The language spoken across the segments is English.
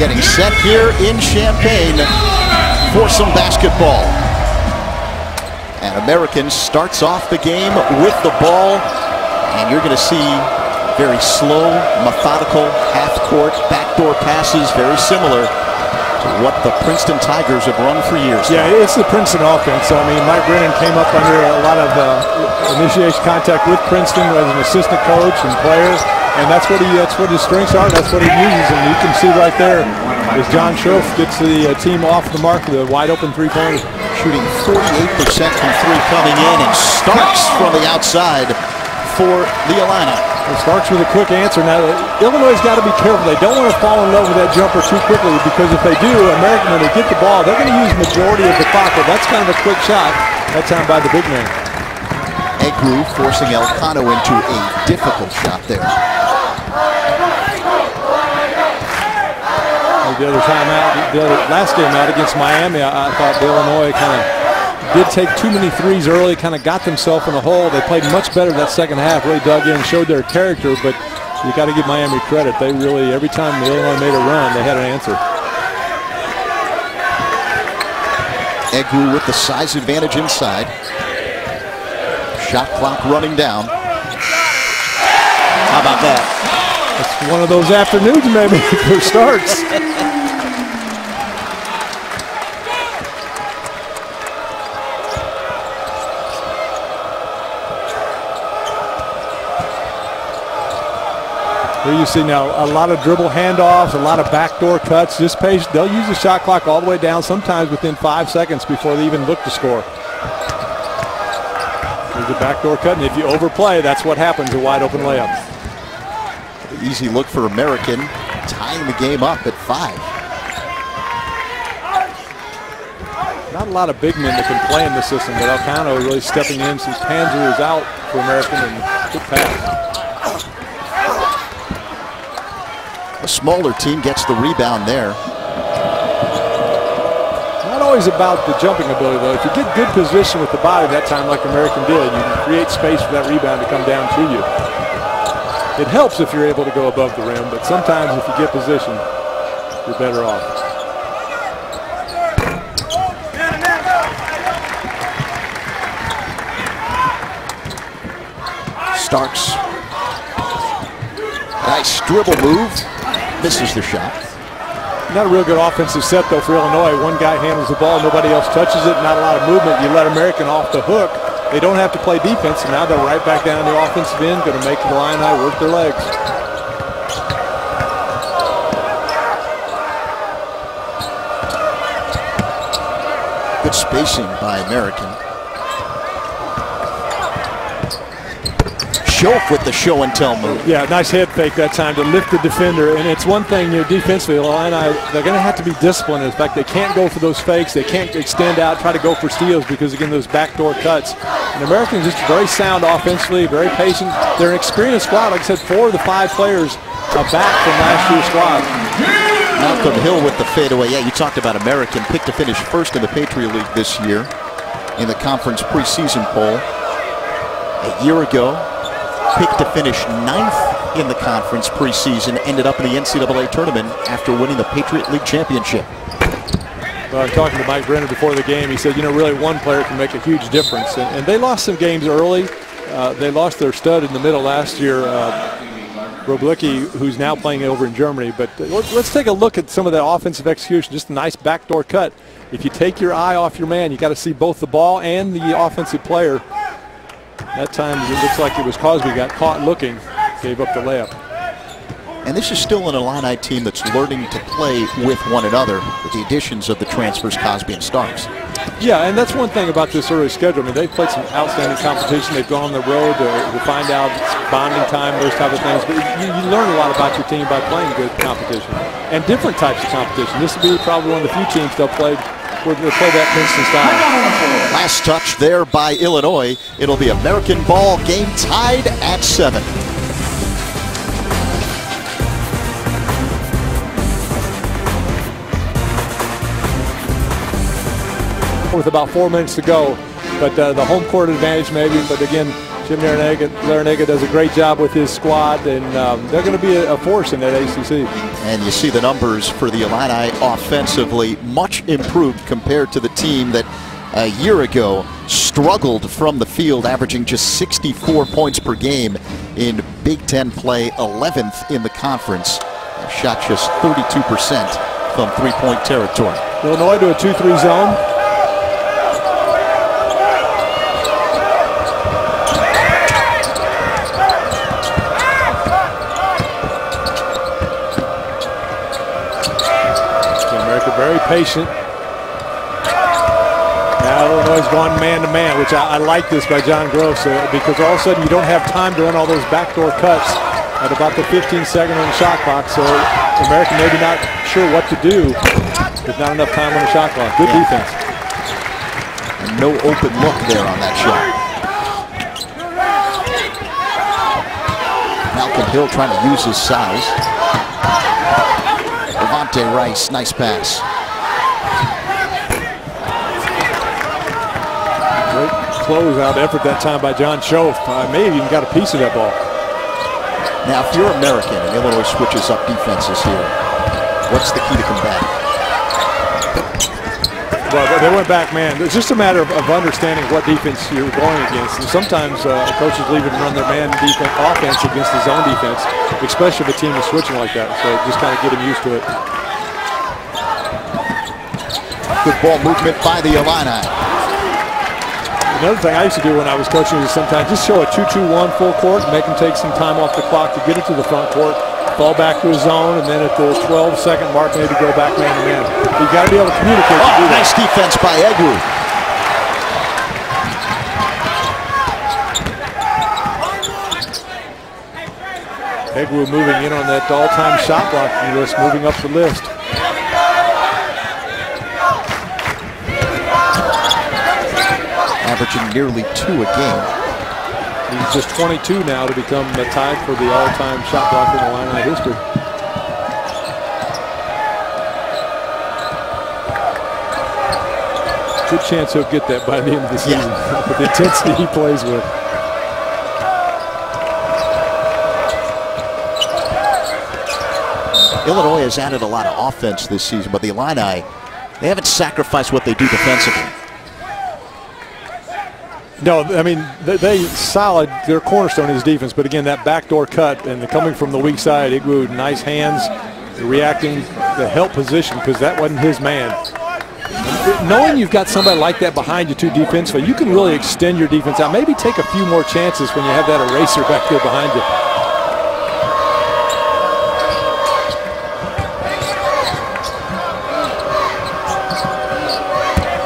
getting set here in Champaign for some basketball. And American starts off the game with the ball, and you're going to see very slow, methodical, half-court, backdoor passes, very similar to what the Princeton Tigers have run for years. Yeah, it's the Princeton offense. I mean, Mike Brennan came up under a lot of initiation contact with Princeton as an assistant coach and player, and that's what his strengths are. That's what he uses, and you can see right there as John Schroff gets the team off the mark with a wide-open three-pointer. Shooting 48% from three coming in, and Starks from the outside for the Illini. It starts with a quick answer. Now, Illinois' got to be careful. They don't want to fall in love with that jumper too quickly, because if they do, American, when they get the ball, they're going to use majority of the clock. But that's kind of a quick shot. That time by the big man. Egru forcing Elcano into a difficult shot there. The other time out, the last game out against Miami, I thought Illinois kind of did take too many threes early, kind of got themselves in a hole. They played much better that second half, really dug in, showed their character, but you got to give Miami credit. They really, every time Illinois made a run, they had an answer. Egru with the size advantage inside. Shot clock running down. How about that? It's one of those afternoons maybe for starts. Here you see now a lot of dribble handoffs, a lot of backdoor cuts. Just patient. They'll use the shot clock all the way down, sometimes within 5 seconds before they even look to score. There's a backdoor cut, and if you overplay, that's what happens, a wide open layup. Easy look for American, tying the game up at 5. Not a lot of big men that can play in the system, but Elcano really stepping in since Panzer is out for American, and good pass. A smaller team gets the rebound there. Not always about the jumping ability, though. If you get good position with the body that time, like American did, you can create space for that rebound to come down to you. It helps if you're able to go above the rim, but sometimes if you get position, you're better off. Starks. Nice dribble move. Misses the shot. Not a real good offensive set, though, for Illinois. One guy handles the ball, nobody else touches it, not a lot of movement. You let American off the hook, they don't have to play defense, and now they're right back down the offensive end, going to make the Illini work their legs. Good spacing by American. Schroff with the show and tell move. Yeah, nice head fake that time to lift the defender. And it's one thing, defensively, the Illini, they're going to have to be disciplined. In fact, they can't go for those fakes. They can't extend out, try to go for steals because, again, those backdoor cuts. And Americans just very sound offensively, very patient. They're an experienced squad. Like I said, 4 of the 5 players are back from last year's squad. Malcolm Hill with the fadeaway. Yeah, you talked about American. Picked to finish first in the Patriot League this year in the conference preseason poll. A year ago, picked to finish 9th in the conference preseason, ended up in the NCAA tournament after winning the Patriot League championship. Well, I'm talking to Mike Brennan before the game. He said, really one player can make a huge difference. And they lost some games early. They lost their stud in the middle last year, Roblicki, who's now playing over in Germany. But let's take a look at some of the offensive execution, just a nice backdoor cut. If you take your eye off your man, you got to see both the ball and the offensive player. That time it looks like it was Cosby got caught looking, gave up the layup. And this is still an Illini team that's learning to play with one another with the additions of the transfers Cosby and Starks. Yeah, and that's one thing about this early schedule. I mean, they've played some outstanding competition. They've gone on the road to find out bonding time, those type of things. But you learn a lot about your team by playing good competition and different types of competition. This will be probably one of the few teams they'll play where they'll play that Princeton style. Last touch there by Illinois. It'll be American ball, game tied at 7. with about 4 minutes to go. But the home court advantage maybe. But again, Tim Larinaga does a great job with his squad, and they're going to be a force in that ACC. And you see the numbers for the Illini offensively much improved compared to the team that a year ago struggled from the field, averaging just 64 points per game in Big Ten play, 11th in the conference. Shot just 32% from three-point territory. Illinois to a 2-3 zone. Very patient. Now Illinois is going man-to-man, which I like this by John Gross, because all of a sudden you don't have time to run all those backdoor cuts at about the 15-second on the shot clock, so American maybe not sure what to do. There's not enough time on the shot clock. Good defense. And no open look there on that shot. Malcolm Hill trying to use his size. Devontae Rice, nice pass. Great closeout effort that time by John Schoaf. May have even got a piece of that ball. Now, if you're American and Illinois switches up defenses here, what's the key to combat? Well, they went back, man. It's just a matter of understanding what defense you're going against. And sometimes coaches leave it and run their man offense against the zone defense, especially if a team is switching like that. So just kind of get them used to it. Good ball movement by the Illini. Another thing I used to do when I was coaching is sometimes just show a 2-2-1 full court, make them take some time off the clock to get it to the front court, fall back to a zone, and then at the 12-second mark, maybe go back man-to-man. You got to be able to communicate. Oh, nice defense by Egwu. Egwu moving in on that all-time shot blocking list, moving up the list. Averaging nearly 2 a game. He's just 22 now to become tied for the all-time shot blocker in Illini history. Good chance he'll get that by the end of the season with the intensity he plays with. Illinois has added a lot of offense this season, but the Illini, they haven't sacrificed what they do defensively. No, I mean, they solid. Their cornerstone is defense, but again, that backdoor cut and the coming from the weak side, Egwu, nice hands, reacting the help position because that wasn't his man. Knowing you've got somebody like that behind you too defensively, you can really extend your defense out. Maybe take a few more chances when you have that eraser back there behind you.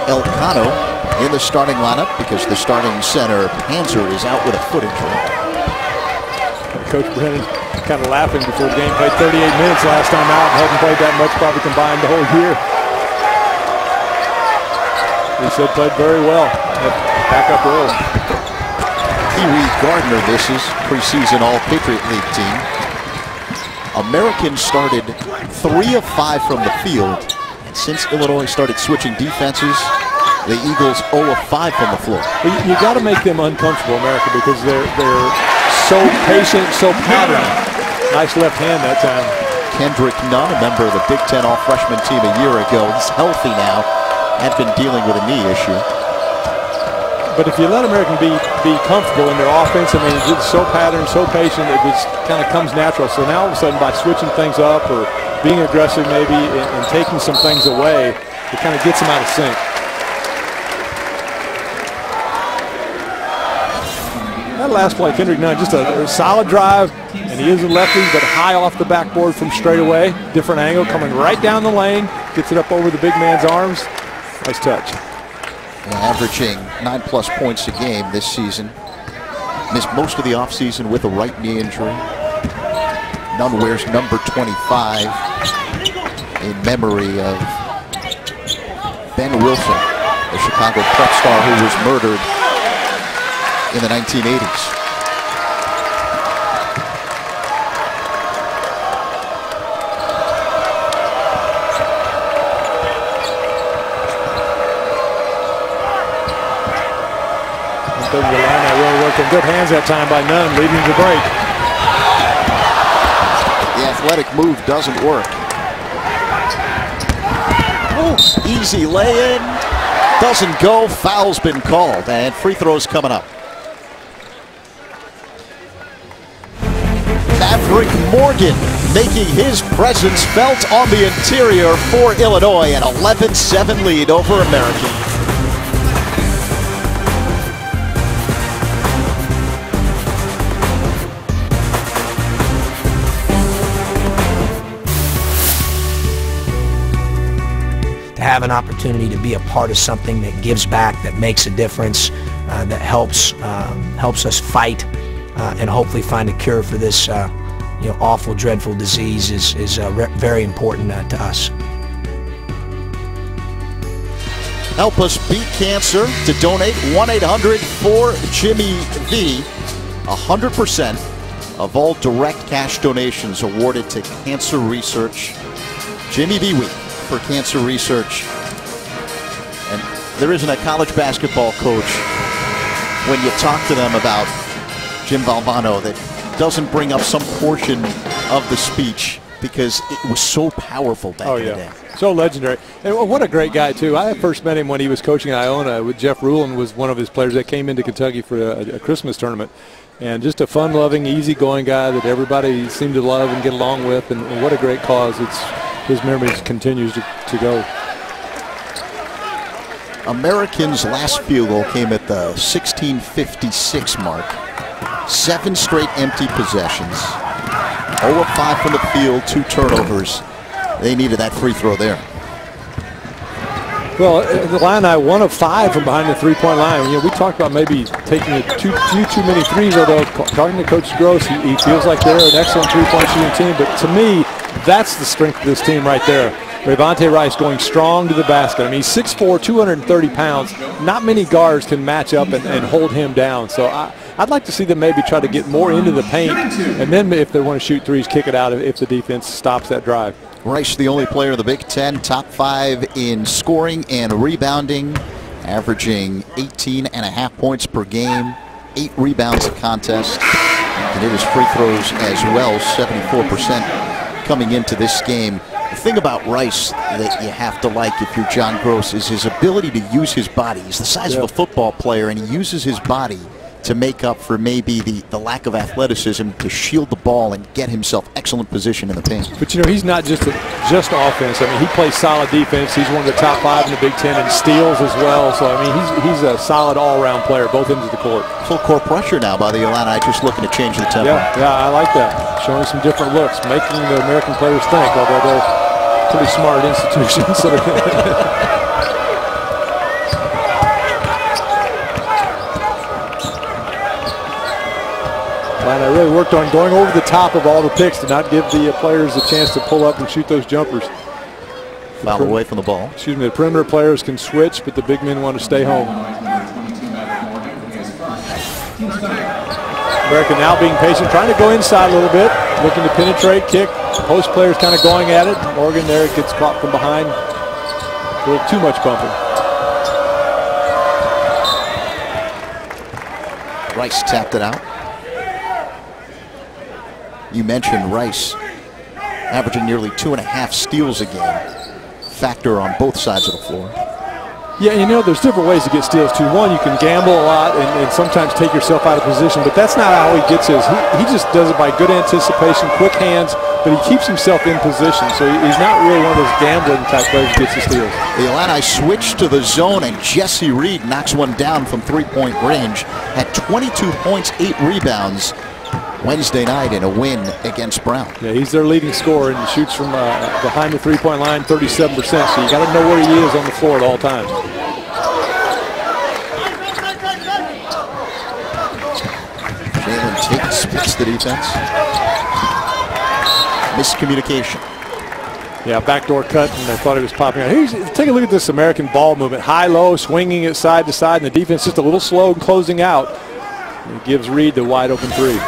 Elcano in the starting lineup because the starting center, Panzer, is out with a foot injury. Coach Brennan kind of laughing before the game. Played 38 minutes last time out. Hadn't played that much probably combined the whole year. He said played very well. Back up role. Pee-wee Gardner misses, preseason All-Patriot League team. Americans started 3 of 5 from the field. And since Illinois started switching defenses, the Eagles 0 of 5 from the floor. Well, you got to make them uncomfortable, America, because they're so patient, so patterned. Nice left hand that time. Kendrick Nunn, a member of the Big Ten All-Freshman team a year ago. He's healthy now. Had been dealing with a knee issue. But if you let American be comfortable in their offense, I mean, it's so patterned, so patient, it just kind of comes natural. So now all of a sudden, by switching things up or being aggressive maybe and taking some things away, it kind of gets them out of sync. That last play, Kendrick Nunn, just a solid drive, and he is a lefty, but high off the backboard from straight away. Different angle, coming right down the lane, gets it up over the big man's arms. Nice touch. Averaging 9+ points a game this season. Missed most of the offseason with a right knee injury. Nunn wears number 25 in memory of Ben Wilson, the Chicago prep star who was murdered in the 1980s. but in good hands that time by Nunn, leading the break. The athletic move doesn't work. Ooh, easy lay-in. Doesn't go. Foul's been called, and free throws coming up. Maverick Morgan making his presence felt on the interior for Illinois, an 11-7 lead over American. To have an opportunity to be a part of something that gives back, that makes a difference, that helps us fight and hopefully find a cure for this awful, dreadful disease is very important to us. Help us beat cancer. To donate, 1-800-4-JIMMY-V. 100% of all direct cash donations awarded to cancer research. Jimmy V Week for cancer research. And there isn't a college basketball coach, when you talk to them about Jim Valvano, that doesn't bring up some portion of the speech because it was so powerful back in the day. So legendary. And what a great guy, too. I first met him when he was coaching at Iona with Jeff Rulin, was one of his players that came into Kentucky for a Christmas tournament. And just a fun-loving, easy-going guy that everybody seemed to love and get along with. And what a great cause. His memory continues to go. Americans' last field goal came at the 16:56 mark. 7 straight empty possessions. 0 of 5 from the field, 2 turnovers. They needed that free throw there. Well, the Illini 1 of 5 from behind the three-point line. We talked about maybe taking too many threes, although talking to Coach Gross, he feels like they're an excellent three-point shooting team. But to me, that's the strength of this team right there. Rayvonte Rice going strong to the basket. I mean, he's 6'4", 230 pounds. Not many guards can match up and hold him down. So I'd like to see them maybe try to get more into the paint, and then if they want to shoot threes, kick it out if the defense stops that drive. Rice, the only player in the Big Ten, top 5 in scoring and rebounding, averaging 18.5 points per game, 8 rebounds a contest, and hit his free throws as well, 74% coming into this game. The thing about Rice that you have to like if you're John Gross is his ability to use his body. He's the size of a football player, and he uses his body to make up for maybe the lack of athleticism to shield the ball and get himself excellent position in the paint. But he's not just offense. I mean, he plays solid defense. He's one of the top 5 in the Big Ten and steals as well. So I mean, he's a solid all-around player, both ends of the court. Full court pressure now by the Illini, just looking to change the tempo. Yeah, I like that. Showing some different looks, making the American players think, although they're pretty smart institutions. And I really worked on going over the top of all the picks to not give the players a chance to pull up and shoot those jumpers. Foul away from the ball. Excuse me, the perimeter players can switch, but the big men want to stay home. American now being patient, trying to go inside a little bit, looking to penetrate, kick. Post players kind of going at it. Morgan there gets caught from behind. A little too much bumping. Rice tapped it out. You mentioned Rice averaging nearly 2.5 steals a game. Factor on both sides of the floor. Yeah, there's different ways to get steals too. One, you can gamble a lot and sometimes take yourself out of position, but that's not how he gets his. He just does it by good anticipation, quick hands, but he keeps himself in position. So he's not really one of those gambling type players who gets the steals. The Illini switch to the zone, and Jesse Reed knocks one down from 3-point range. Had 22 points, 8 rebounds Wednesday night in a win against Brown. Yeah, he's their leading scorer and shoots from behind the three-point line 37%, so you got to know where he is on the floor at all times. Jalen Tate splits the defense. Miscommunication. Yeah, backdoor cut, and I thought it was popping out. Take a look at this American ball movement. High-low, swinging it side to side, and the defense just a little slow and closing out. It gives Reed the wide-open three.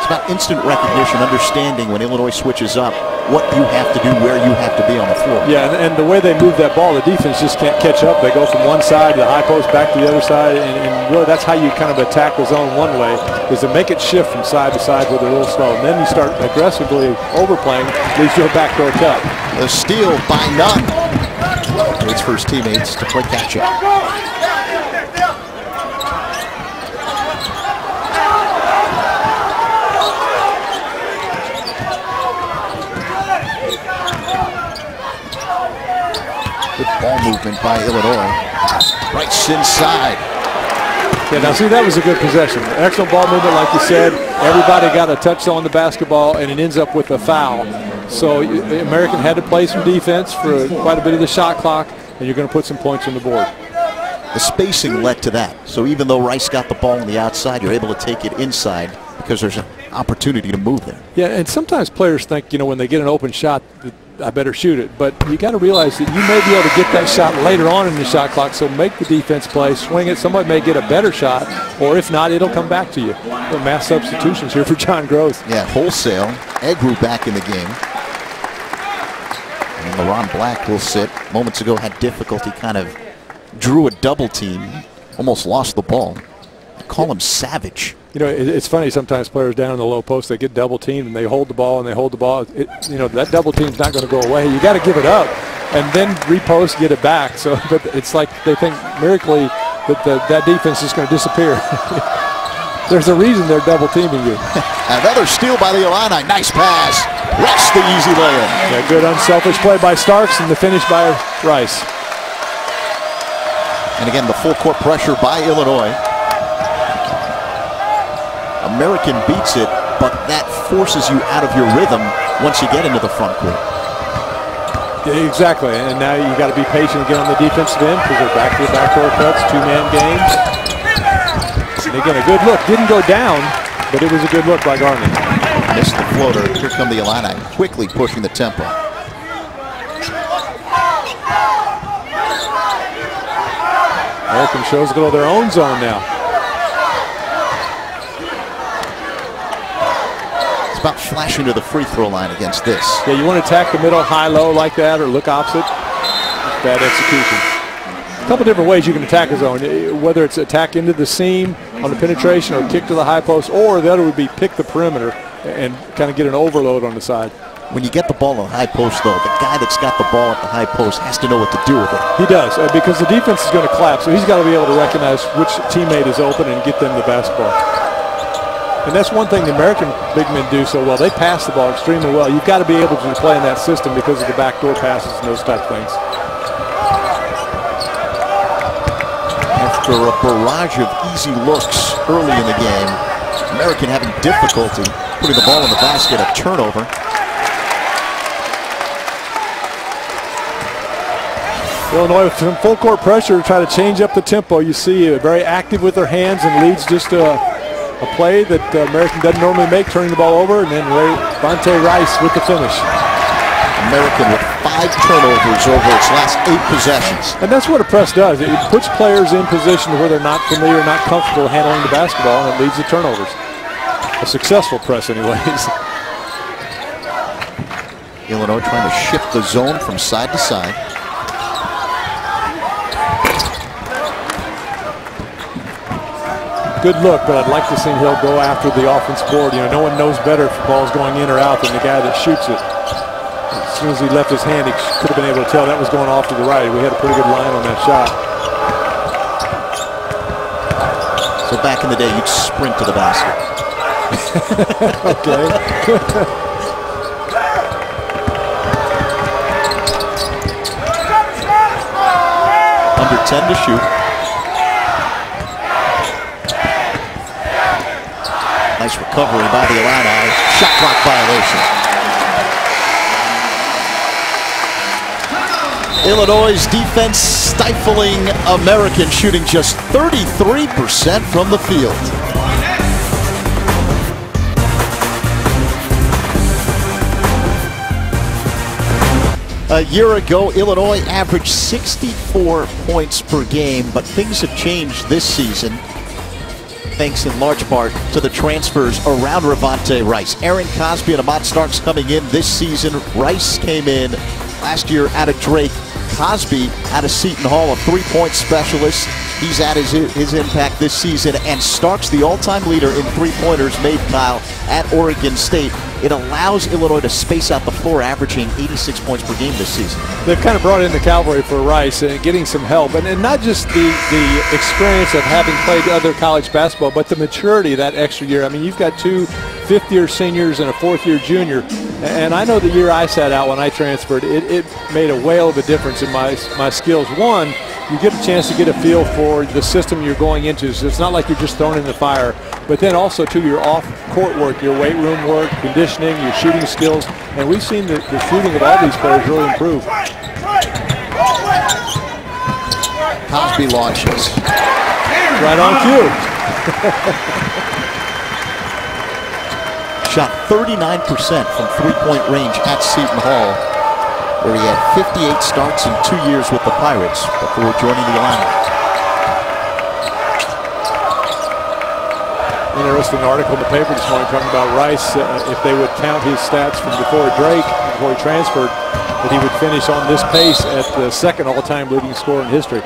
It's about instant recognition, understanding when Illinois switches up what you have to do, where you have to be on the floor. Yeah, and the way they move that ball, the defense just can't catch up. They go from one side to the high post, back to the other side, and really that's how you kind of attack the zone one way, is to make it shift from side to side with a little slow. And then you start aggressively overplaying, leads to a backdoor cut. The steal by Nunn. Waits for his teammates to play catch-up. Good ball movement by Illinois. Right inside. Yeah, now see, that was a good possession. Excellent ball movement, like you said. Everybody got a touch on the basketball, and it ends up with a foul. So American had to play some defense for quite a bit of the shot clock, and you're going to put some points on the board. The spacing led to that. So even though Rice got the ball on the outside, you're able to take it inside because there's an opportunity to move there. Yeah, and sometimes players think, you know, when they get an open shot, I better shoot it. But you got to realize that you may be able to get that shot later on in the shot clock, so make the defense play, swing it. Somebody may get a better shot, or if not, it'll come back to you. Mass substitutions here for John Groth. Yeah, wholesale. Egru back in the game. And LeRon Black will sit. Moments ago had difficulty, kind of drew a double team, almost lost the ball. I call him savage. You know, it's funny, sometimes players down in the low post, they get double teamed and they hold the ball and they hold the ball. You know, that double team's not going to go away. You got to give it up and then repost, get it back. So, but it's like they think miraculously that that defense is going to disappear. There's a reason they're double teaming you. Another steal by the Illini. Nice pass. That's the easy layup. Yeah, good unselfish play by Starks and the finish by Rice. And again, the full court pressure by Illinois. American beats it, but that forces you out of your rhythm once you get into the front court. Yeah, exactly, and now you got to be patient again on the defensive end because they're back to the backdoor cuts, two-man games. And again, a good look. Didn't go down, but it was a good look by Garney. Missed the floater. Here come the Illini, quickly pushing the tempo. American shows a little of their own zone now. About flashing to the free throw line against this. Yeah, you want to attack the middle high-low like that or look opposite. Bad execution. A couple different ways you can attack a zone, whether it's attack into the seam on the penetration or kick to the high post, or the other would be pick the perimeter and kind of get an overload on the side. When you get the ball on the high post, though, the guy that's got the ball at the high post has to know what to do with it. He does, because the defense is going to collapse, so he's got to be able to recognize which teammate is open and get them the basketball. And that's one thing the American big men do so well. They pass the ball extremely well. You've got to be able to play in that system because of the backdoor passes and those type of things. After a barrage of easy looks early in the game, American having difficulty putting the ball in the basket, a turnover. Illinois with some full court pressure to try to change up the tempo. You see very active with their hands and leads just to a play that American doesn't normally make, turning the ball over, and then Vontae Rice with the finish. American with 5 turnovers over its last 8 possessions. And that's what a press does. It puts players in position where they're not familiar, not comfortable handling the basketball, and it leads to turnovers. A successful press anyways. Illinois trying to shift the zone from side to side. Good look, but I'd like to see he'll go after the offense board. You know, no one knows better if the ball's going in or out than the guy that shoots it. As soon as he left his hand, he could have been able to tell that was going off to the right. We had a pretty good line on that shot. So back in the day, you'd sprint to the basket. Okay. Under 10 to shoot. Nice recovery by the Illini. Shot clock violation. Illinois' defense stifling American, shooting just 33% from the field. A year ago, Illinois averaged 64 points per game, but things have changed this season. thanks in large part to the transfers around Ravante Rice. Aaron Cosby and Ahmad Starks coming in this season. Rice came in last year out of Drake. Cosby out of Seton Hall, a three-point specialist. He's at his impact this season. And Starks, the all-time leader in three-pointers made, Kyle, at Oregon State. It allows Illinois to space out the floor, averaging 86 points per game this season. They've kind of brought in the cavalry for Rice and getting some help. And not just the experience of having played other college basketball, but the maturity that extra year. I mean, you've got two fifth-year seniors and a fourth-year junior. And I know the year I sat out when I transferred, it made a whale of a difference in my skills. One, you get a chance to get a feel for the system you're going into. So it's not like you're just thrown in the fire. But then also, too, your off-court work, your weight room work, conditioning, your shooting skills. And we've seen the shooting of all these players really improve. Cosby launches. Right on cue. Shot 39% from three-point range at Seton Hall, where he had 58 starts in 2 years with the Pirates before joining the Illini. Interesting article in the paper this morning talking about Rice, if they would count his stats from before Drake, before he transferred, that he would finish on this pace at the second all-time leading scorer in history.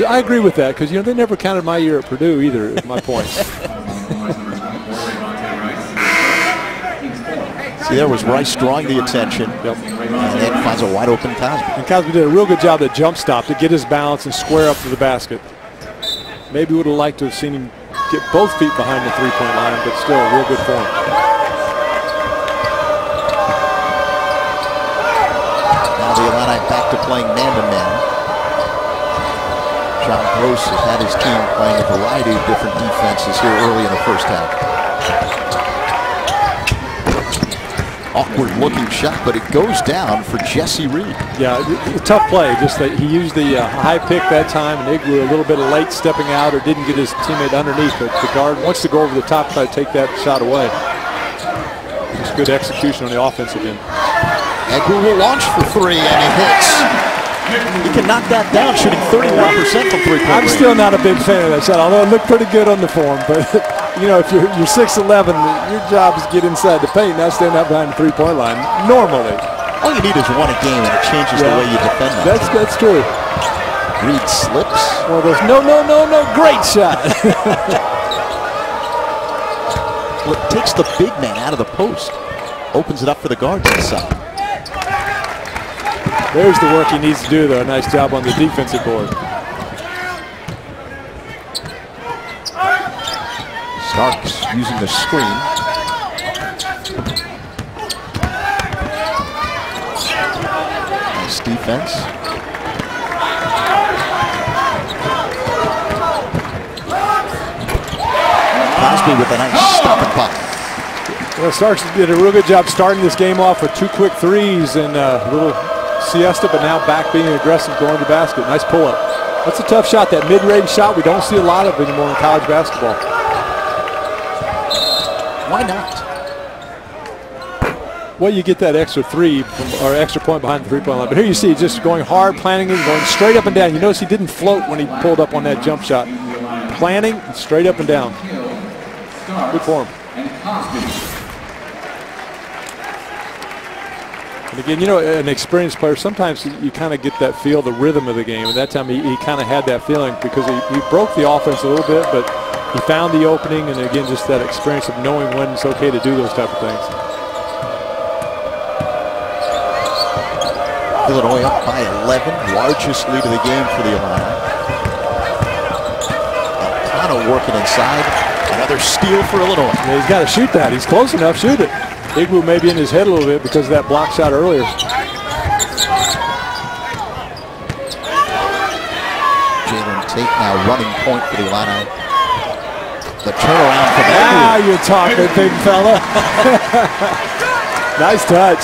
I agree with that because, you know, they never counted my year at Purdue either, is my point. See, there was Rice drawing the attention, and then finds a wide-open Cosby. And Cosby did a real good job at jump stop to get his balance and square up to the basket. Maybe would have liked to have seen him get both feet behind the three-point line, but still a real good form. Now the Illini back to playing man-to-man. John Gross has had his team playing a variety of different defenses here early in the first half. Awkward looking shot, but it goes down for Jesse Reed. Yeah, a tough play. Just that he used the high pick that time, and Igloo a little bit of late stepping out or didn't get his teammate underneath. But the guard wants to go over the top, try to take that shot away. Just good execution on the offensive end. Igloo will launch for three, and he hits. He can knock that down, shooting 31% from three-point range. I'm still not a big fan of that shot, although it looked pretty good on the form. But you know, if you're 6'11", your job is to get inside the paint, not stand out behind the three-point line. Normally, all you need is one a game, and it changes the way you defend them. That's true. Reed slips. Well, there's no, great shot. Well, it takes the big man out of the post, opens it up for the guards inside. There's the work he needs to do, though. Nice job on the defensive board. Starks using the screen. Nice defense. Cosby with a nice stop and pop. Well, Starks did a real good job starting this game off with 2 quick threes and a little siesta, but now back being aggressive, going to the basket. Nice pull-up. That's a tough shot, that mid-range shot we don't see a lot of anymore in college basketball. Why not? Well, you get that extra three or extra point behind the three-point line. But here you see just going hard, planning and going straight up and down. You notice he didn't float when he pulled up on that jump shot. Planning straight up and down. Good form. And again, you know, an experienced player, sometimes you kind of get that feel, the rhythm of the game. And that time he kind of had that feeling because he broke the offense a little bit, but he found the opening, and again, just that experience of knowing when it's okay to do those type of things. Illinois up by 11, largest lead of the game for the Illini. Alcano working inside, another steal for Illinois. Yeah, he's got to shoot that. He's close enough, shoot it. Igloo may be in his head a little bit because of that block shot earlier. Jalen Tate now running point for the Illini. The turnaround from Now you're talking, big fella. Nice touch.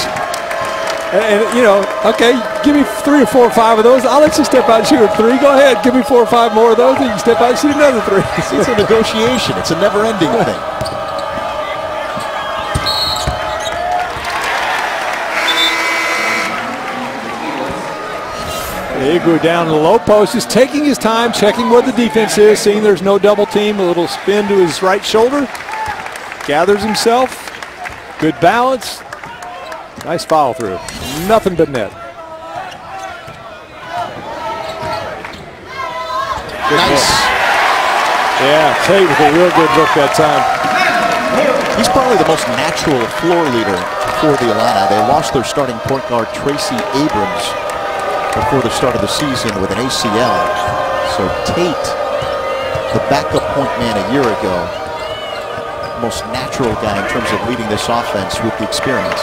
And, you know, okay, give me 3 or 4 or 5 of those. I'll let you step out and shoot a 3. Go ahead, give me 4 or 5 more of those, and you can step out and shoot another 3. It's a negotiation. It's a never-ending thing. Igu down in the low post, just taking his time, checking what the defense is, seeing there's no double team, a little spin to his right shoulder, gathers himself, good balance, nice follow through, nothing but net. Good nice. Look. Yeah, Tate with a real good look that time. He's probably the most natural floor leader for the Illini. They lost their starting point guard, Tracy Abrams, before the start of the season with an ACL. So Tate, the backup point man a year ago, most natural guy in terms of leading this offense with the experience.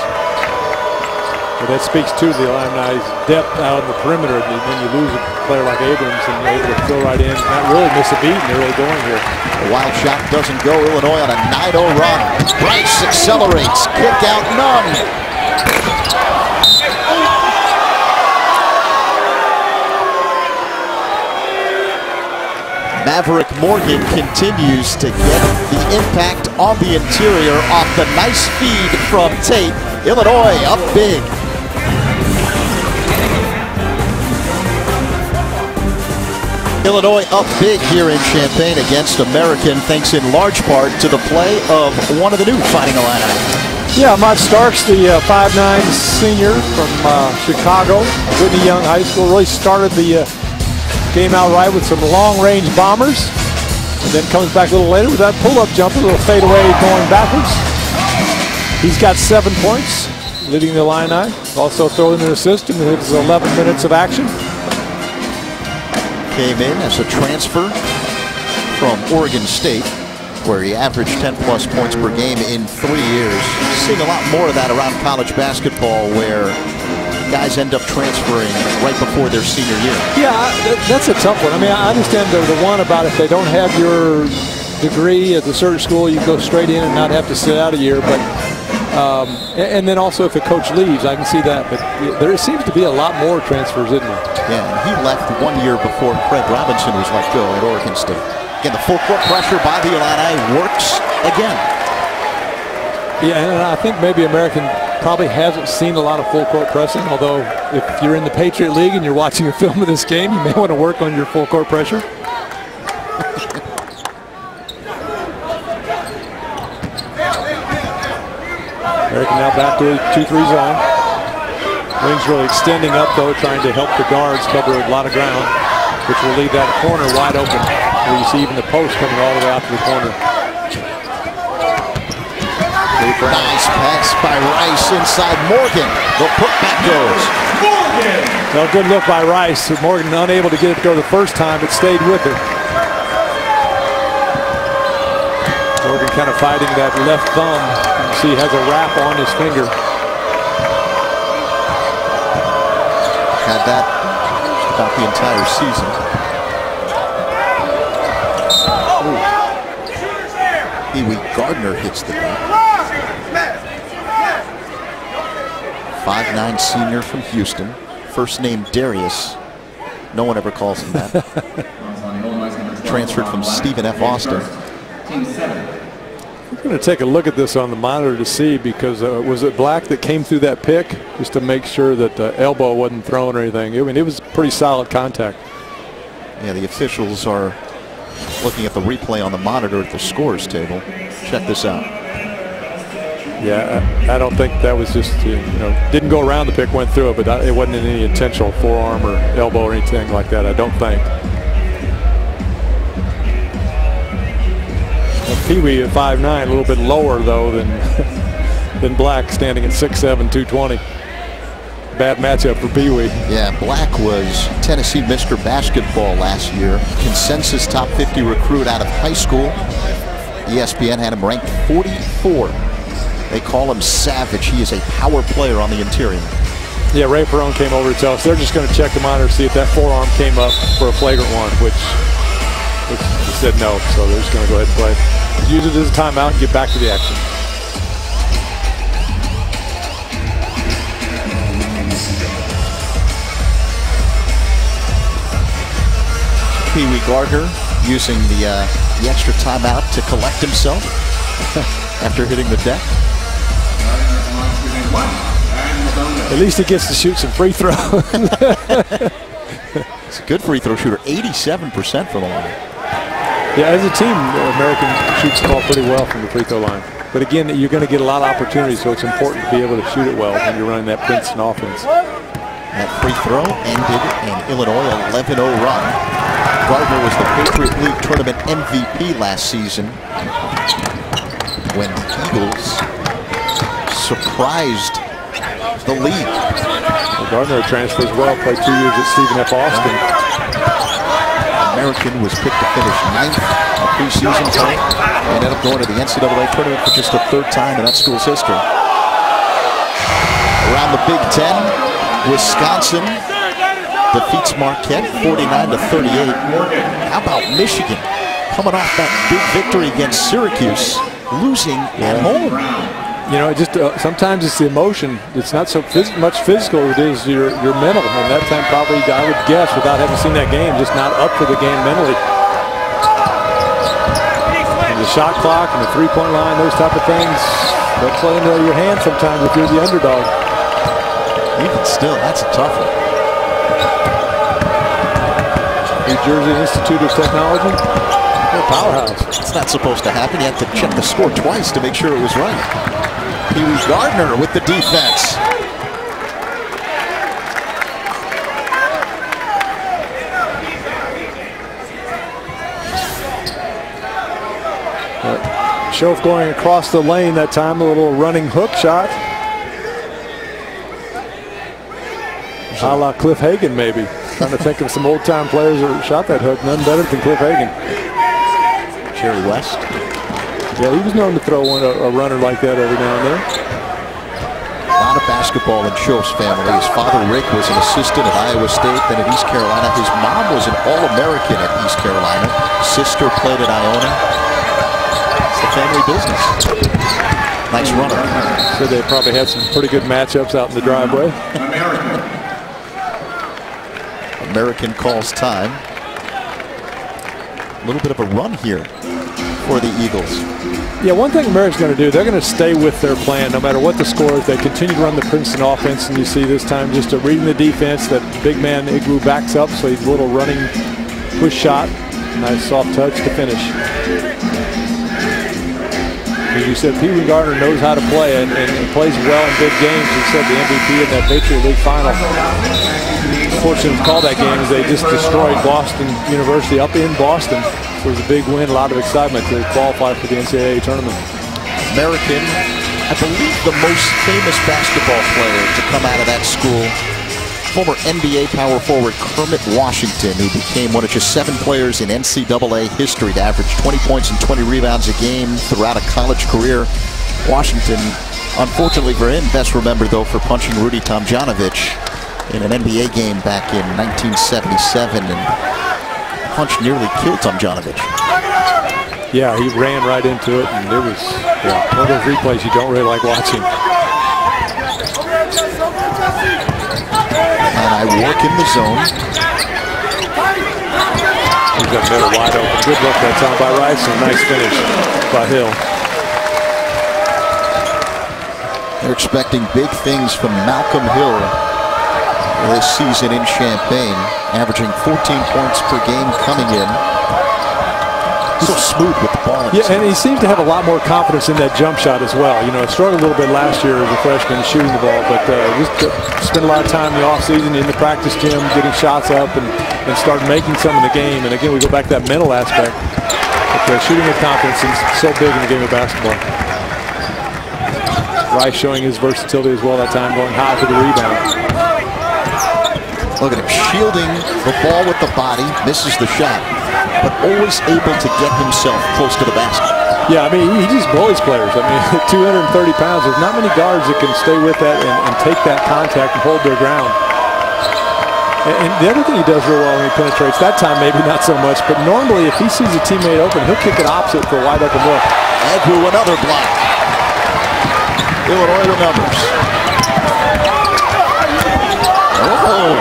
Well, that speaks to the Illini's depth out on the perimeter. When you lose a player like Abrams and you're able to fill right in, not really miss a beat, and they're really going here. The wild shot doesn't go. Illinois on a 9-0 run. Bryce accelerates. Kick out, none. Maverick Morgan continues to get the impact on the interior off the nice feed from Tate. Illinois up big. Illinois up big here in Champaign against American, thanks in large part to the play of one of the new Fighting Illini. Yeah, Ahmad Starks, the 5'9" senior from Chicago, Whitney Young High School, really started the game out right with some long-range bombers, and then comes back a little later with that pull-up jumper, a little fadeaway going backwards. He's got 7 points, leading the Illini. Also throwing an assist in his 11 minutes of action. Came in as a transfer from Oregon State, where he averaged 10-plus points per game in 3 years. Seeing a lot more of that around college basketball, where guys end up transferring right before their senior year. Yeah, that's a tough one. I mean, I understand the one about if they don't have your degree at a certain school, you go straight in and not have to sit out a year. But and then also if a coach leaves, I can see that. But there seems to be a lot more transfers, isn't there? Yeah, and he left 1 year before Craig Robinson was let go at Oregon State. Again, the full court pressure by the Illini works again. Yeah, and I think maybe American probably hasn't seen a lot of full court pressing, although if you're in the Patriot League and you're watching a film of this game, you may want to work on your full court pressure. American now back to a 2-3 zone. Wings really extending up, though, trying to help the guards cover a lot of ground, which will leave that corner wide open, where you see even the post coming all the way out to the corner. Nice pass by Rice inside Morgan. The putback goes. Morgan! Well, good look by Rice. Morgan unable to get it to go the first time, but stayed with it. Morgan kind of fighting that left thumb. You can see he has a wrap on his finger. Had that about the entire season. Pee-wee Gardner hits the net. 5'9" senior from Houston. First name Darius. No one ever calls him that. Transferred from Stephen F. Austin. We're going to take a look at this on the monitor to see, because was it Black that came through that pick just to make sure that the elbow wasn't thrown or anything? I mean, it was pretty solid contact. Yeah, the officials are looking at the replay on the monitor at the scores table. Check this out. Yeah, I don't think that was just, didn't go around the pick, went through it, but it wasn't in any intentional forearm or elbow or anything like that, I don't think. Pee-wee at 5'9", a little bit lower, though, than Black, standing at 6'7", 220. Bad matchup for Pee-wee. Yeah, Black was Tennessee Mr. Basketball last year. Consensus top 50 recruit out of high school. ESPN had him ranked 44. They call him Savage. He is a power player on the interior. Yeah, Ray Perone came over to tell us they're just going to check the monitor to see if that forearm came up for a flagrant one, which he said no, so they're just going to go ahead and play. Use it as a timeout and get back to the action. Pee-wee Gardner using the extra timeout to collect himself after hitting the deck. At least he gets to shoot some free throws. He's a good free throw shooter, 87% from the line. Yeah, as a team, American shoots the ball pretty well from the free throw line. But again, you're going to get a lot of opportunities, so it's important to be able to shoot it well when you're running that Princeton offense. That free throw ended an Illinois 11-0 run. Gardner was the Patriot League Tournament MVP last season when the Eagles surprised the league. Well, Gardner transfers well, played 2 years at Stephen F. Austin. American was picked to finish 9th in preseason play. Ended up going to the NCAA tournament for just the 3rd time in that school's history. Around the Big Ten, Wisconsin defeats Marquette 49-38. How about Michigan coming off that big victory against Syracuse, losing at home? You know, just sometimes it's the emotion. It's not so much physical as it is your mental. And that time probably, I would guess, without having seen that game, just not up for the game mentally. And the shot clock and the three-point line, those type of things, they'll play into your hand sometimes if you're the underdog. Even still, that's a tough one. New Jersey Institute of Technology, a powerhouse. It's not supposed to happen. You have to check the score twice to make sure it was right. Pee Wee Gardner with the defense. Schoaf going across the lane that time, a little running hook shot. A la Cliff Hagan, maybe. Trying to think of some old-time players that shot that hook. None better than Cliff Hagan. Jerry West. Yeah, he was known to throw a runner like that every now and then. A lot of basketball in Schoaf's family. His father, Rick, was an assistant at Iowa State, then at East Carolina. His mom was an All-American at East Carolina. Sister played at Iona. It's the family business. Nice runner. So they probably had some pretty good matchups out in the driveway. American calls time. A little bit of a run here for the Eagles. Yeah, one thing America's going to do, they're going to stay with their plan no matter what the score is. They continue to run the Princeton offense, and you see this time just reading the defense. That big man Igloo backs up, so he's a little running push shot. Nice soft touch to finish. As you said, Pee Wee Gardner knows how to play and plays well in big games. He said the MVP in that Patriot League final. Unfortunately, to call that game is they just destroyed Boston University up in Boston. So it was a big win, a lot of excitement to qualify for the NCAA tournament. American, I believe the most famous basketball player to come out of that school, former NBA power forward Kermit Washington, who became one of just 7 players in NCAA history to average 20 points and 20 rebounds a game throughout a college career. Washington, unfortunately for him, best remembered though for punching Rudy Tomjanovich in an NBA game back in 1977, and punch nearly killed Tomjanovich. Yeah, he ran right into it, and it was one of those replays you don't really like watching. And I work in the zone. He's got middle wide open. Good look that time by Rice, and nice finish by Hill. They're expecting big things from Malcolm Hill this season in Champaign, averaging 14 points per game coming in. So smooth with the ball. Yeah, and he seems to have a lot more confidence in that jump shot as well. You know, struggled a little bit last year as a freshman shooting the ball, but just spent a lot of time in the offseason in the practice gym, getting shots up and start making some in the game. And again, we go back to that mental aspect. But shooting with confidence is so big in the game of basketball. Rice showing his versatility as well that time, going high for the rebound. Look at him shielding the ball with the body, misses the shot, but always able to get himself close to the basket. Yeah, I mean, he just bullies players. I mean, 230 pounds, there's not many guards that can stay with that and take that contact and hold their ground. And the other thing he does real well when he penetrates, that time maybe not so much, but normally if he sees a teammate open, he'll kick it opposite for a wide open look. Agnew, another block. Illinois remembers. Oh,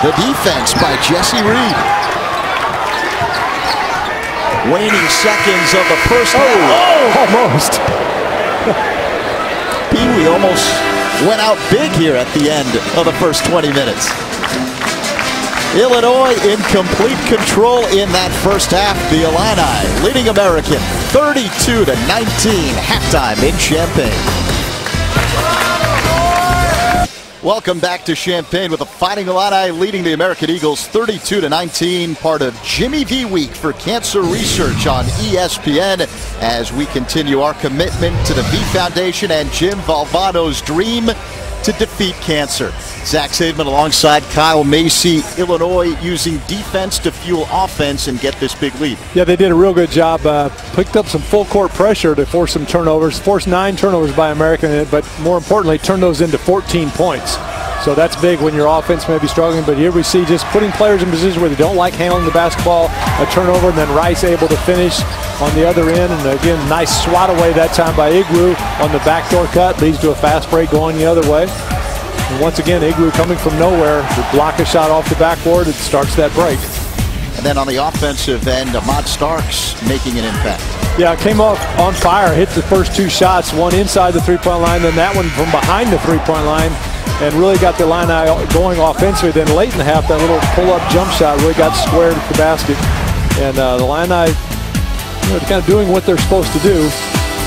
the defense by Jesse Reed. Waning seconds of the first half. Almost. Pee Wee almost went out big here at the end of the first 20 minutes. Illinois in complete control in that first half. The Illini leading American 32-19, halftime in Champaign. Welcome back to Champaign with the Fighting Illini leading the American Eagles 32-19, part of Jimmy V Week for Cancer Research on ESPN as we continue our commitment to the V Foundation and Jim Valvano's dream to defeat cancer. Zach Seidman alongside Kyle Macy. Illinois using defense to fuel offense and get this big lead. Yeah, they did a real good job. Picked up some full court pressure to force some turnovers. Forced 9 turnovers by American, but more importantly, turned those into 14 points. So that's big when your offense may be struggling. But here we see just putting players in positions where they don't like handling the basketball, a turnover, and then Rice able to finish on the other end. And again, nice swat away that time by Igwu on the backdoor cut. Leads to a fast break going the other way. And once again, Igwu coming from nowhere to block a shot off the backboard. It starts that break. And then on the offensive end, Ahmad Starks making an impact. Yeah, came off on fire, hit the first 2 shots, one inside the three-point line, then that one from behind the three-point line, and really got the Illini going offensively. Then late in the half, that little pull-up jump shot really got squared at the basket. And the Illini, kind of doing what they're supposed to do.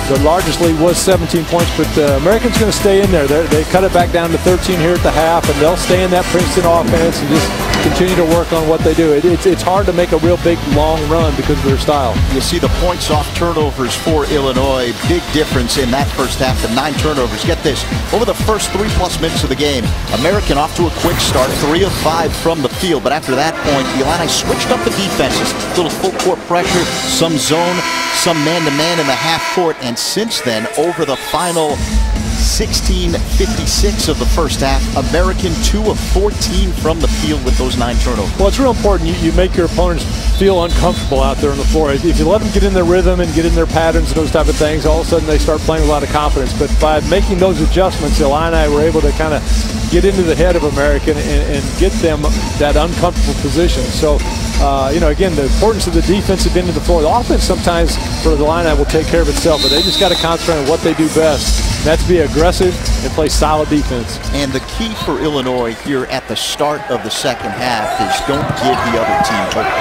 The largest lead was 17 points, but the Americans going to stay in there. They cut it back down to 13 here at the half, and they'll stay in that Princeton offense and just continue to work on what they do. It's hard to make a real big, long run because of their style. You see the points off turnovers for Illinois. Big difference in that first half, the 9 turnovers. Get this, over the first 3+ minutes of the game, American off to a quick start, 3 of 5 from the field. But after that point, the Illini switched up the defenses. A little full court pressure, some zone, some man-to-man in the half court, and since then, over the final 16:56 of the first half, American 2 of 14 from the field with those 9 turnovers. Well, it's real important you make your opponents feel uncomfortable out there on the floor. If you let them get in their rhythm and get in their patterns and those type of things, all of a sudden they start playing with a lot of confidence. But by making those adjustments, the Illini were able to kind of get into the head of American and get them that uncomfortable position. So, again, the importance of the defensive end of the floor. The offense sometimes for the Illini will take care of itself, but they just got to concentrate on what they do best. That's be aggressive and play solid defense. And the key for Illinois here at the start of the second half is don't give the other team hope.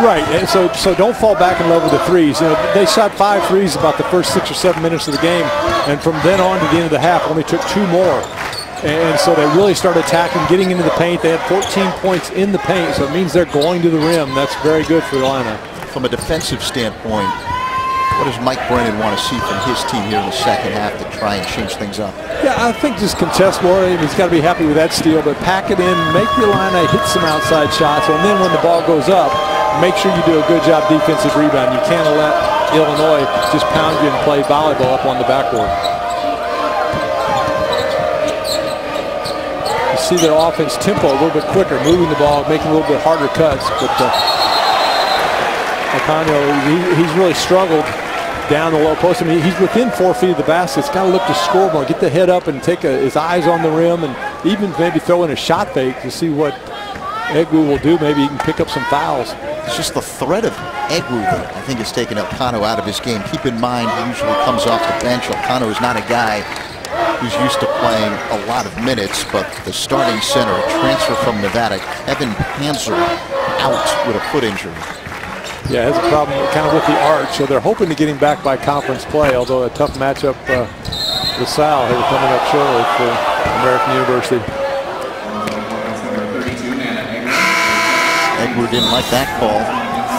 Right, and so don't fall back in love with the threes. They shot 5 threes about the first 6 or 7 minutes of the game, and from then on to the end of the half, only took 2 more. And so they really started attacking, getting into the paint. They had 14 points in the paint, so it means they're going to the rim. That's very good for the Illini. From a defensive standpoint, what does Mike Brennan want to see from his team here in the second half to try and change things up? Yeah, I think just contest more. He's got to be happy with that steal, but pack it in, make the Illini hit some outside shots, and then when the ball goes up, make sure you do a good job defensive rebound. You can't let Illinois just pound you and play volleyball up on the backboard. You see their offense tempo a little bit quicker, moving the ball, making a little bit harder cuts, but Ocano, he's really struggled down the low post. I mean, he's within 4 feet of the basket. He's got to look to score more, get the head up and take his eyes on the rim, and even maybe throw in a shot fake to see what Igwu will do. Maybe he can pick up some fouls. It's just the threat of Igwu that I think has taken Ocano out of his game. Keep in mind, he usually comes off the bench. Ocano is not a guy who's used to playing a lot of minutes, but the starting center, a transfer from Nevada, Kevin Panzer, out with a foot injury. Yeah, has a problem kind of with the arch, so they're hoping to get him back by conference play, although a tough matchup with Sal here coming up shortly for American University. Igwu didn't like that call.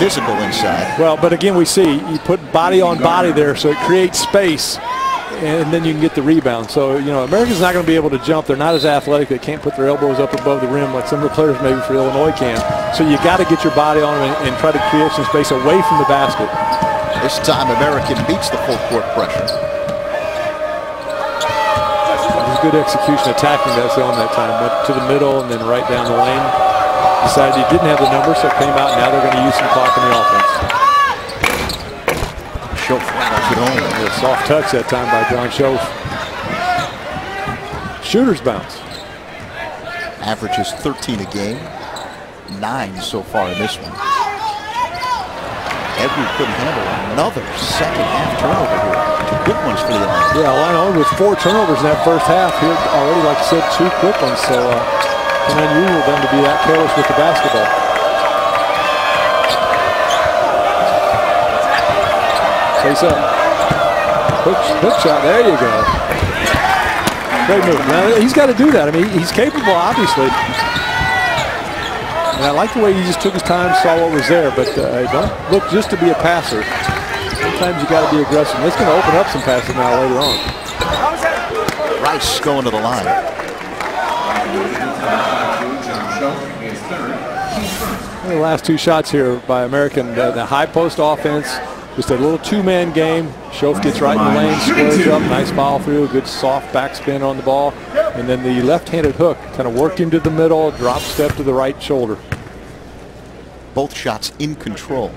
Physical inside. Well, but again, we see you put body on body there, so it creates space, and then you can get the rebound. So, American's not going to be able to jump. They're not as athletic. They can't put their elbows up above the rim like some of the players maybe for Illinois can. So you got to get your body on them and try to create some space away from the basket. This time, American beats the full court pressure. It was good execution attacking that zone that time. Went to the middle and then right down the lane. Decided he didn't have the number, so it came out. Now they're going to use some clock in the offense. Schoaf rattles it home. A soft touch that time by John Schoaf. Shooter's bounce. Averages 13 a game. 9 so far in this one. Igwu couldn't handle another second half turnover here. 2 quick ones for the Illini. Yeah, Illini with 4 turnovers in that first half. Here already, like I said, 2 quick ones. So and unusual for them to be that careless with the basketball. Face up. Hook shot. There you go. Great move. Now, he's got to do that. I mean, he's capable, obviously. And I like the way he just took his time, saw what was there, but don't look just to be a passer. Sometimes you got to be aggressive. It's going to open up some passes now later on. Rice going to the line. The last two shots here by American, the high post offense, just a little two-man game. Schoaf gets right in the lane, squares up, nice follow through, good soft backspin on the ball. And then the left-handed hook kind of worked into the middle, drop step to the right shoulder. Both shots in control.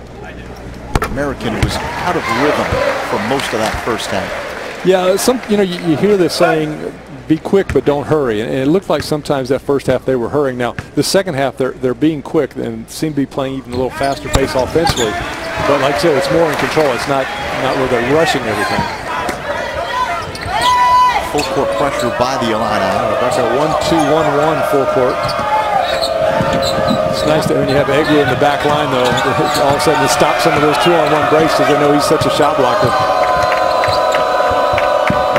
American was out of rhythm for most of that first half. Yeah, you hear this saying, be quick but don't hurry, and it looked like sometimes that first half they were hurrying. Now the second half they're being quick and seem to be playing even a little faster pace offensively. But like I said, it's more in control. It's not where they're rushing everything. Full court pressure by the Illini. That's a 1-2-1-1 full court. It's nice that when you have Egwu in the back line, though, all of a sudden to stop some of those 2-on-1 breaks because they know he's such a shot blocker.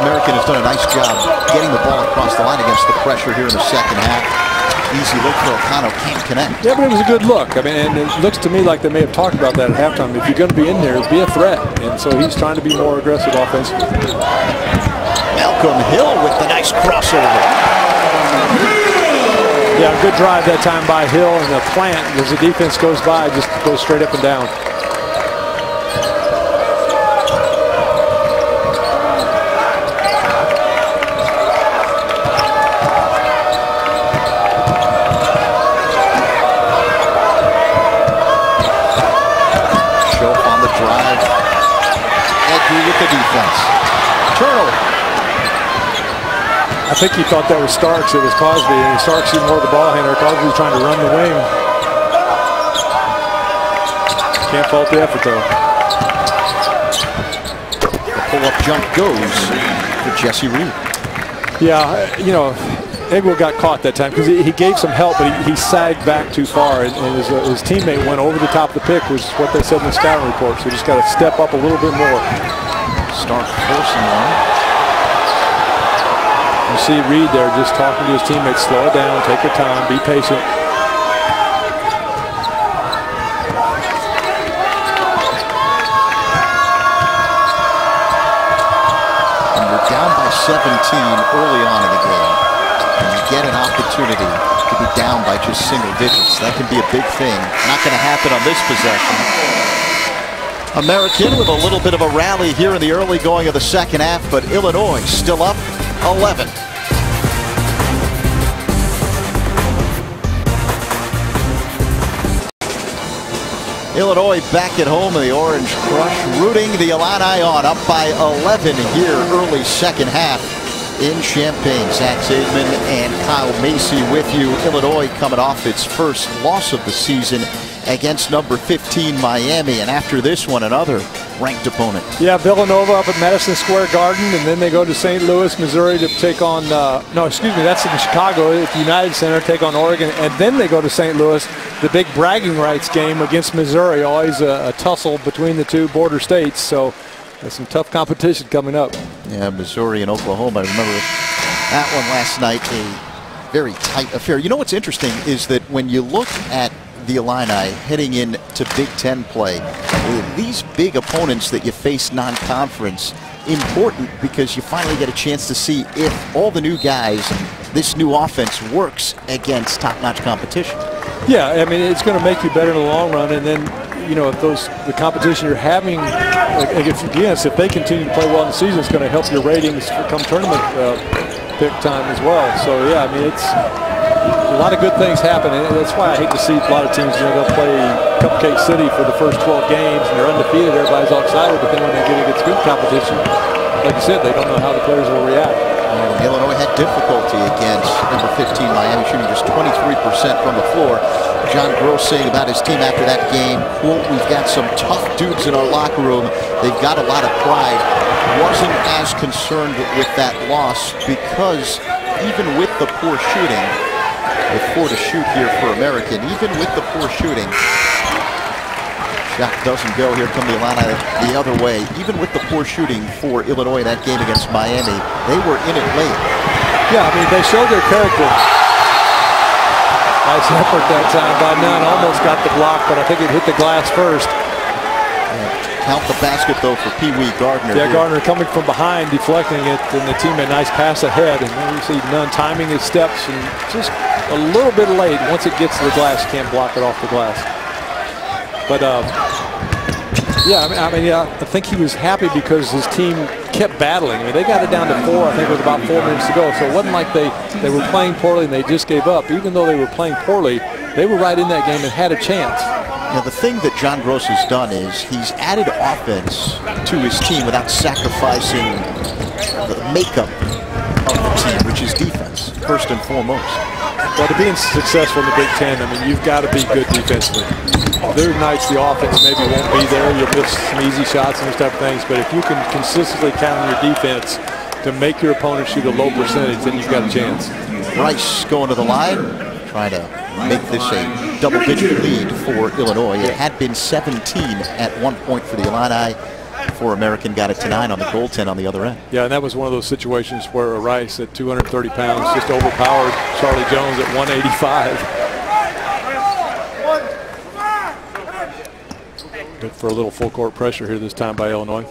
American has done a nice job getting the ball across the line against the pressure here in the second half. Easy look for O'Connell, can't connect. Yeah, but it was a good look. I mean, and it looks to me like they may have talked about that at halftime. If you're going to be in there, be a threat. And so he's trying to be more aggressive offensively. Malcolm Hill with the nice crossover. Yeah, good drive that time by Hill, and the plant as the defense goes by, just goes straight up and down. With the defense. Turnover. I think he thought that was Starks. It was Cosby, and Starks is more of the ball handler. Cosby trying to run the wing. Can't fault the effort though. The pull-up jump goes for Jesse Reed. Yeah, Egwu got caught that time because he gave some help, but he sagged back too far, and his teammate went over the top of the pick, which is what they said in the scouting report. So just got to step up a little bit more. Stark forcing one. You see Reed there just talking to his teammates, slow it down, take your time, be patient. And you're down by 17 early on in the game, and you get an opportunity to be down by just single digits. That can be a big thing. Not going to happen on this possession. American with a little bit of a rally here in the early going of the second half, but Illinois still up 11. Illinois back at home in the Orange Crush, rooting the Illini on, up by 11 here early second half in Champaign. Zach Zaidman and Kyle Macy with you. Illinois coming off its first loss of the season against number 15 Miami, and after this one, another ranked opponent. Yeah, Villanova up at Madison Square Garden, and then they go to St. Louis, Missouri to take on, that's in Chicago at the United Center, take on Oregon, and then they go to St. Louis, the big bragging rights game against Missouri, always a tussle between the two border states, so there's some tough competition coming up. Yeah, Missouri and Oklahoma, I remember that one last night, a very tight affair. You know what's interesting is that when you look at the Illini heading into Big Ten play, these big opponents that you face non-conference, important because you finally get a chance to see if all the new guys, this new offense works against top-notch competition. Yeah, I mean, it's going to make you better in the long run, and then if the competition you're having if they continue to play well in the season, it's going to help your ratings come tournament pick time as well. So yeah, I mean, it's a lot of good things happen, and that's why I hate to see a lot of teams, they'll play Cupcake City for the first 12 games, and they're undefeated, everybody's all excited, but then when they get against good competition, like you said, they don't know how the players will react. Illinois had difficulty against number 15 Miami, shooting just 23% from the floor. John Gross saying about his team after that game, quote, "We've got some tough dudes in our locker room. They've got a lot of pride." Wasn't as concerned with that loss because even with the poor shooting, with 4 to shoot here for American. Even with the poor shooting, shot doesn't go. Here come the Illini the other way. Even with the poor shooting for Illinois that game against Miami, they were in it late. Yeah, I mean, they showed their character. Nice effort that time by Nunn. Almost got the block, but I think it hit the glass first. Count the basket, though, for Pee Wee Gardner. Yeah, Gardner coming from behind, deflecting it, and the team a nice pass ahead. And then you see Nunn timing his steps and just a little bit late. Once it gets to the glass, you can't block it off the glass. But, yeah, I think he was happy because his team kept battling. I mean, they got it down to 4, I think, with about 4 minutes to go. So it wasn't like they were playing poorly and they just gave up. Even though they were playing poorly, they were right in that game and had a chance. Now, the thing that John Gross has done is he's added offense to his team without sacrificing the makeup of the team, which is defense, first and foremost. Well, to be successful in the Big Ten, I mean, you've got to be good defensively. There are nights the offense maybe won't be there. You'll miss some easy shots and those type of things. But if you can consistently count on your defense to make your opponent shoot a low percentage, then you've got a chance. Rice going to the line, trying to make this a double-digit lead for Illinois. It had been 17 at one point for the Illini before American got it to 9 on the goaltend on the other end. Yeah, and that was one of those situations where Rice at 230 pounds just overpowered Charlie Jones at 185. Good for a little full court pressure here this time by Illinois.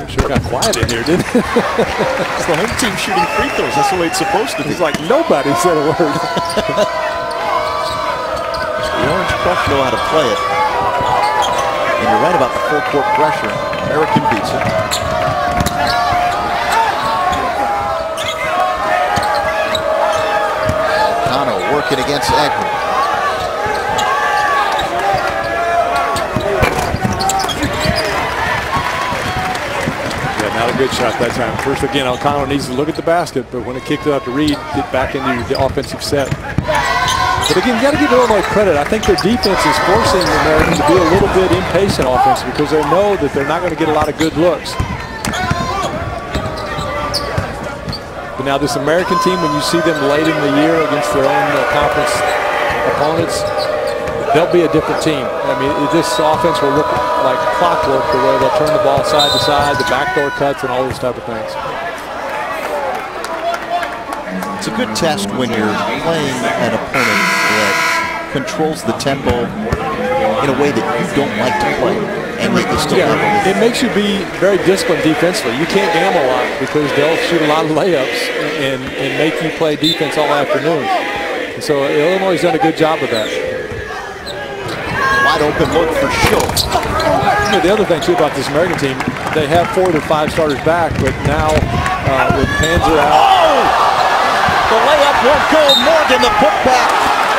Sure got quiet in here, didn't it? It's the home team shooting free throws. That's the way it's supposed to be. It's like nobody said a word. The Orange Crush know how to play it. And you're right about the full court pressure. American beats it. Kano working against Agnew. Not a good shot that time. First, again, O'Connell needs to look at the basket, but when it kicked it out to Reed, get back into the offensive set. But again, you got to give Illinois credit. I think their defense is forcing American to be a little bit impatient offense because they know that they're not going to get a lot of good looks. But now this American team, when you see them late in the year against their own conference opponents, they'll be a different team. I mean, this offense will look like clockwork the way they'll turn the ball side to side, the backdoor cuts, and all those type of things. It's a good test when you're playing an opponent that controls the tempo in a way that you don't like to play, and yet you still have it. It makes you be very disciplined defensively. You can't gamble a lot because they'll shoot a lot of layups and make you play defense all afternoon. And so Illinois has done a good job of that. Wide open look for Schultz. You know, the other thing too about this American team, they have 4 of their 5 starters back, but now with Panzer out. The layup won't go. Morgan, the putback.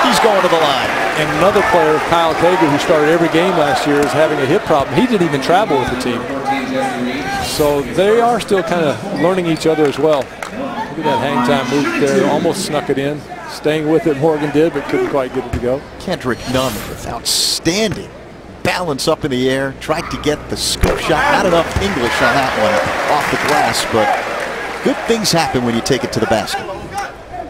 He's going to the line. And another player, Kyle Kager, who started every game last year, is having a hip problem. He didn't even travel with the team. So they are still kind of learning each other as well. Look at that hang time move there. Almost snuck it in. Staying with it, Morgan did, but couldn't quite get it to go. Kendrick Nunn with outstanding balance up in the air. Tried to get the scoop shot. Not enough English on that one off the glass, but good things happen when you take it to the basket.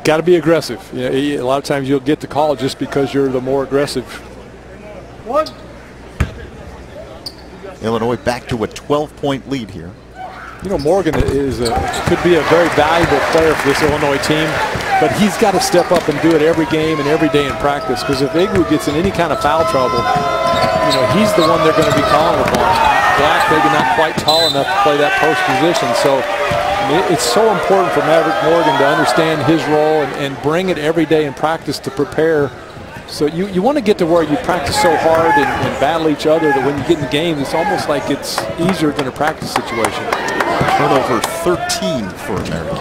Got to be aggressive. You know, a lot of times you'll get the call just because you're the more aggressive. Illinois back to a 12-point lead here. You know, Morgan could be a very valuable player for this Illinois team, but he's got to step up and do it every game and every day in practice, because if Igloo gets in any kind of foul trouble, you know, he's the one they're going to be calling upon. Black, maybe not quite tall enough to play that post position, so I mean, it's so important for Maverick Morgan to understand his role and bring it every day in practice to prepare. So you want to get to where you practice so hard and battle each other that when you get in the game, it's almost like it's easier than a practice situation. Turnover 13 for American.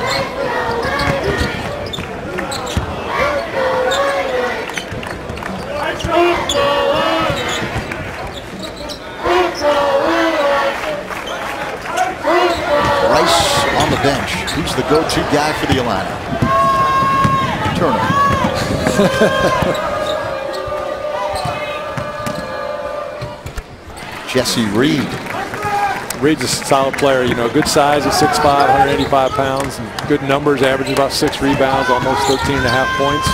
Rice on the bench. He's the go-to guy for the Illini. Turnover. Jesse Reed Reed's a solid player, you know, good size at 6'5", 185 pounds, and good numbers, averaging about 6 rebounds, almost 13.5 points.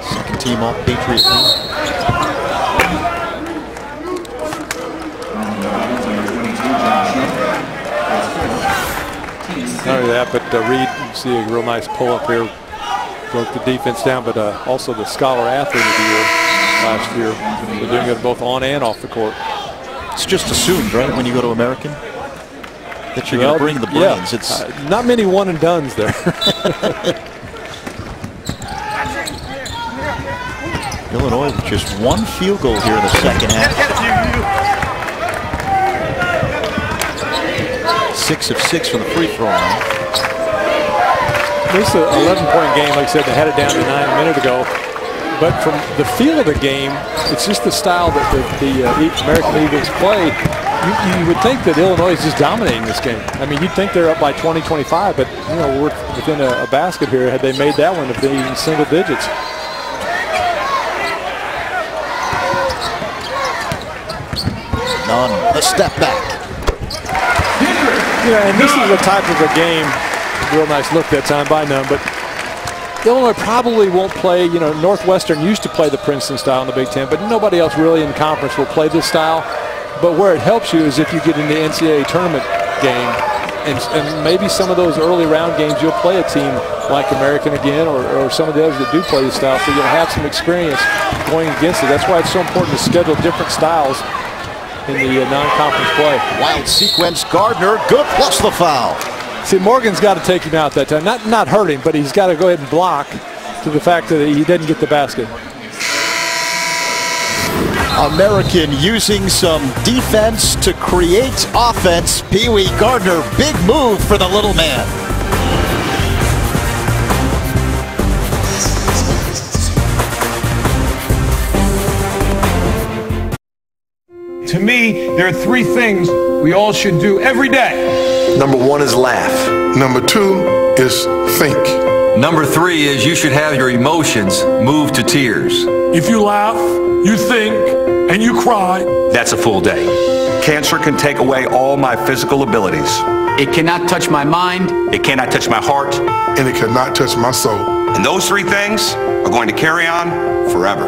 Second team all Patriot team. Not only that, but Reed, you see a real nice pull up here, broke the defense down, but also the Scholar Athlete of the Year last year. They're doing it both on and off the court. It's just assumed, right, when you go to American, that you're going to bring the brains. Yeah, it's not many one and dones there. Illinois with just one field goal here in the second half. 6 of 6 from the free throw line. This is an 11-point game. Like I said, they had it down to 9 a minute ago. But from the feel of the game, it's just the style that the American Eagles play. You would think that Illinois is just dominating this game. I mean, you'd think they're up by 20, 25, but you know, we're within a basket here. Had they made that one, if they even single digits. Nunn, a step back. You know, and this is a type of a game. Real nice look that time by Nunn, but Illinois probably won't play. You know, Northwestern used to play the Princeton style in the Big Ten, but nobody else really in the conference will play this style. But where it helps you is if you get in the NCAA tournament game, and maybe some of those early round games you'll play a team like American again, or some of the others that do play this style, so you'll have some experience going against it. That's why it's so important to schedule different styles in the non-conference play. Wild sequence, Gardner, good plus the foul. See, Morgan's got to take him out that time. Not hurt him, but he's got to go ahead and block to the fact that he didn't get the basket. American using some defense to create offense. Pee Wee Gardner, big move for the little man. To me, there are 3 things we all should do every day. Number 1 is laugh. Number 2 is think. Number 3 is you should have your emotions move to tears. If you laugh, you think, and you cry, that's a full day. Cancer can take away all my physical abilities. It cannot touch my mind. It cannot touch my heart. And it cannot touch my soul. And those 3 things are going to carry on forever.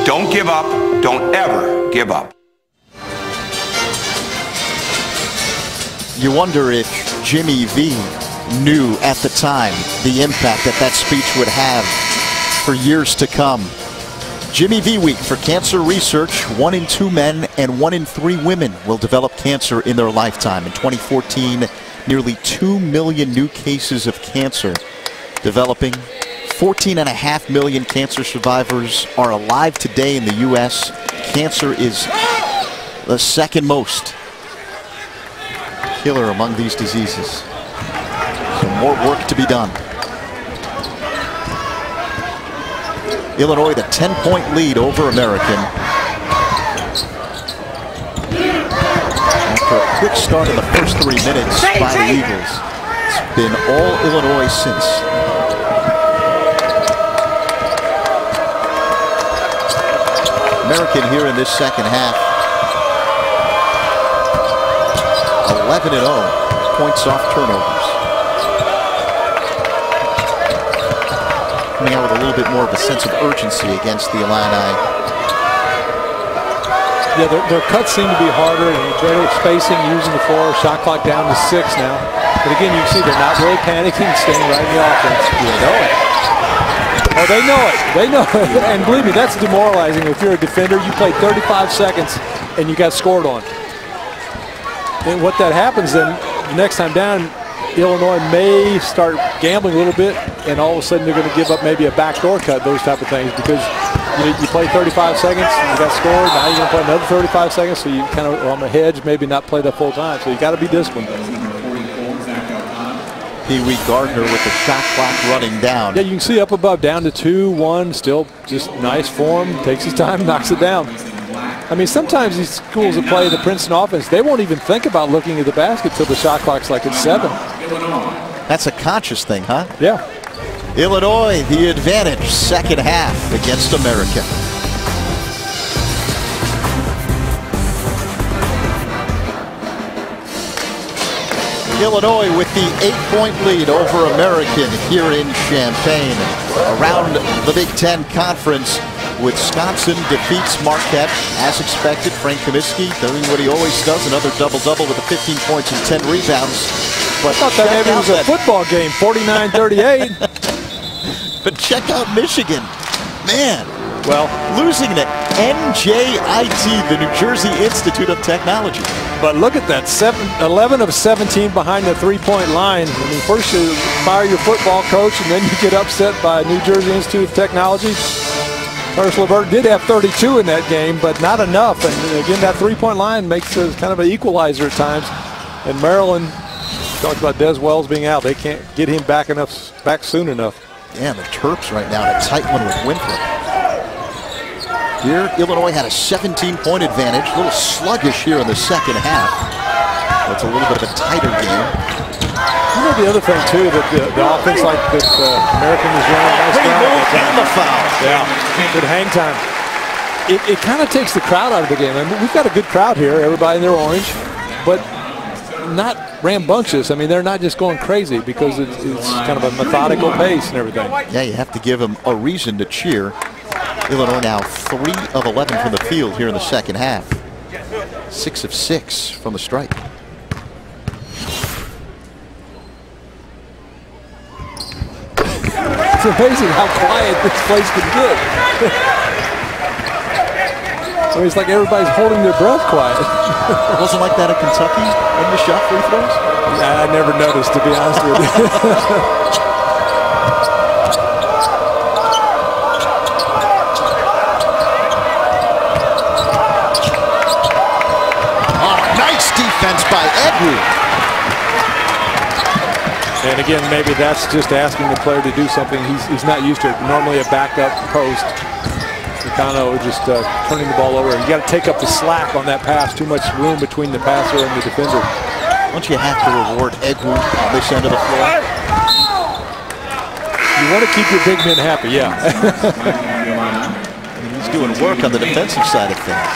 Don't give up. Don't ever give up. You wonder if Jimmy V knew at the time the impact that speech would have for years to come. Jimmy V Week for cancer research. 1 in 2 men and 1 in 3 women will develop cancer in their lifetime. In 2014, nearly 2 million new cases of cancer developing. 14.5 million cancer survivors are alive today in the U.S. Cancer is the second most killer among these diseases. So more work to be done. Illinois, the 10-point lead over American. After a quick start in the first 3 minutes by the Eagles, it's been all Illinois since. American here in this second half. 11-0, points off turnovers. Coming out with a little bit more of a sense of urgency against the Illini. Yeah, their cuts seem to be harder and better spacing, using the floor. Shot clock down to 6 now. But again, you can see they're not really panicking, staying right in the offense. They know it. Oh, they know it. They know it. And believe me, that's demoralizing. If you're a defender, you play 35 seconds and you got scored on. And what that happens then, the next time down, Illinois may start gambling a little bit, and all of a sudden they're going to give up maybe a backdoor cut, those type of things, because you play 35 seconds, you got scored, now you're going to play another 35 seconds, so you kind of on the hedge, maybe not play that full time. So you got to be disciplined. Pee Wee Gardner with the shot clock running down. Yeah, you can see up above, down to 2-1, still just nice form, takes his time, knocks it down. I mean, sometimes these schools that play the Princeton offense, they won't even think about looking at the basket till the shot clock's like at 7. That's a conscious thing, huh? Yeah. Illinois, the advantage, second half against America. Illinois with the 8-point lead over American here in Champaign. Around the Big Ten Conference, Wisconsin defeats Marquette as expected. Frank Kaminsky doing what he always does, another double-double with the 15 points and 10 rebounds. But I thought that maybe it was a football game, 49-38. But check out Michigan. Man, well, losing to NJIT, the New Jersey Institute of Technology. But look at that, 11 of 17 behind the three-point line. I mean, first you fire your football coach, and then you get upset by New Jersey Institute of Technology. Curtis LeVert did have 32 in that game, but not enough. And again, that three-point line makes it kind of an equalizer at times. And Maryland, talked about Des Wells being out. They can't get him back soon enough. Yeah, the Terps right now in a tight one with Winthrop. Here, Illinois had a 17-point advantage. A little sluggish here in the second half. It's a little bit of a tighter game. You know the other thing, too, that the offense like that American was running. Nice and the foul. Yeah, good hang time. It kind of takes the crowd out of the game. I mean, we've got a good crowd here, everybody in their orange, but not rambunctious. I mean, they're not just going crazy because it's kind of a methodical pace and everything. Yeah, you have to give them a reason to cheer. Illinois now 3 of 11 from the field here in the second half. 6 of 6 from the stripe. It's amazing how quiet this place can get. I mean, it's like everybody's holding their breath quiet. It wasn't like that at Kentucky when you shot free throws? I never noticed, to be honest with you. Defense by Edwards. And again, maybe that's just asking the player to do something he's not used to. Normally a backup post. Nakano just turning the ball over. You got to take up the slack on that pass. Too much room between the passer and the defender. Don't you have to reward Edwards on this end of the floor? You want to keep your big men happy, yeah. He's doing work on the defensive side of things.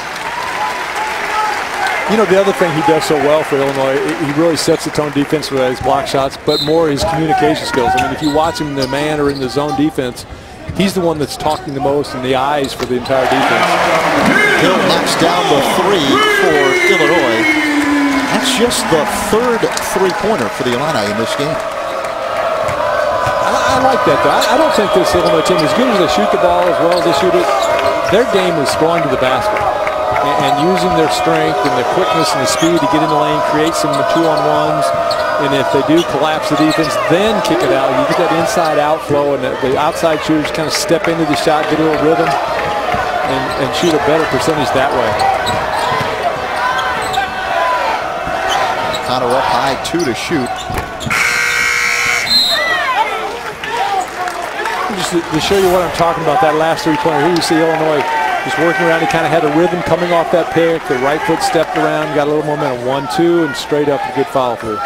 You know, the other thing he does so well for Illinois, he really sets the tone defense with his block shots, but more his communication skills. I mean, if you watch him in the man or in the zone defense, he's the one that's talking the most and the eyes for the entire defense. Hill knocks down the 3 for Illinois. That's just the 3rd three-pointer for the Illini in this game. I like that, though. I don't think this Illinois team, as good as they shoot the ball, as well as they shoot it, their game is going to the basket. And using their strength and their quickness and the speed to get in the lane, create some 2-on-1s, and if they do collapse the defense, then kick it out. You get that inside outflow, and the outside shooters kind of step into the shot, get a little rhythm, and shoot a better percentage that way. Connor up high, 2 to shoot. Just to show you what I'm talking about, that last three-pointer, here you see Illinois just working around. He kind of had a rhythm coming off that pick. The right foot stepped around, got a little momentum. 1-2, and straight up a good foul through.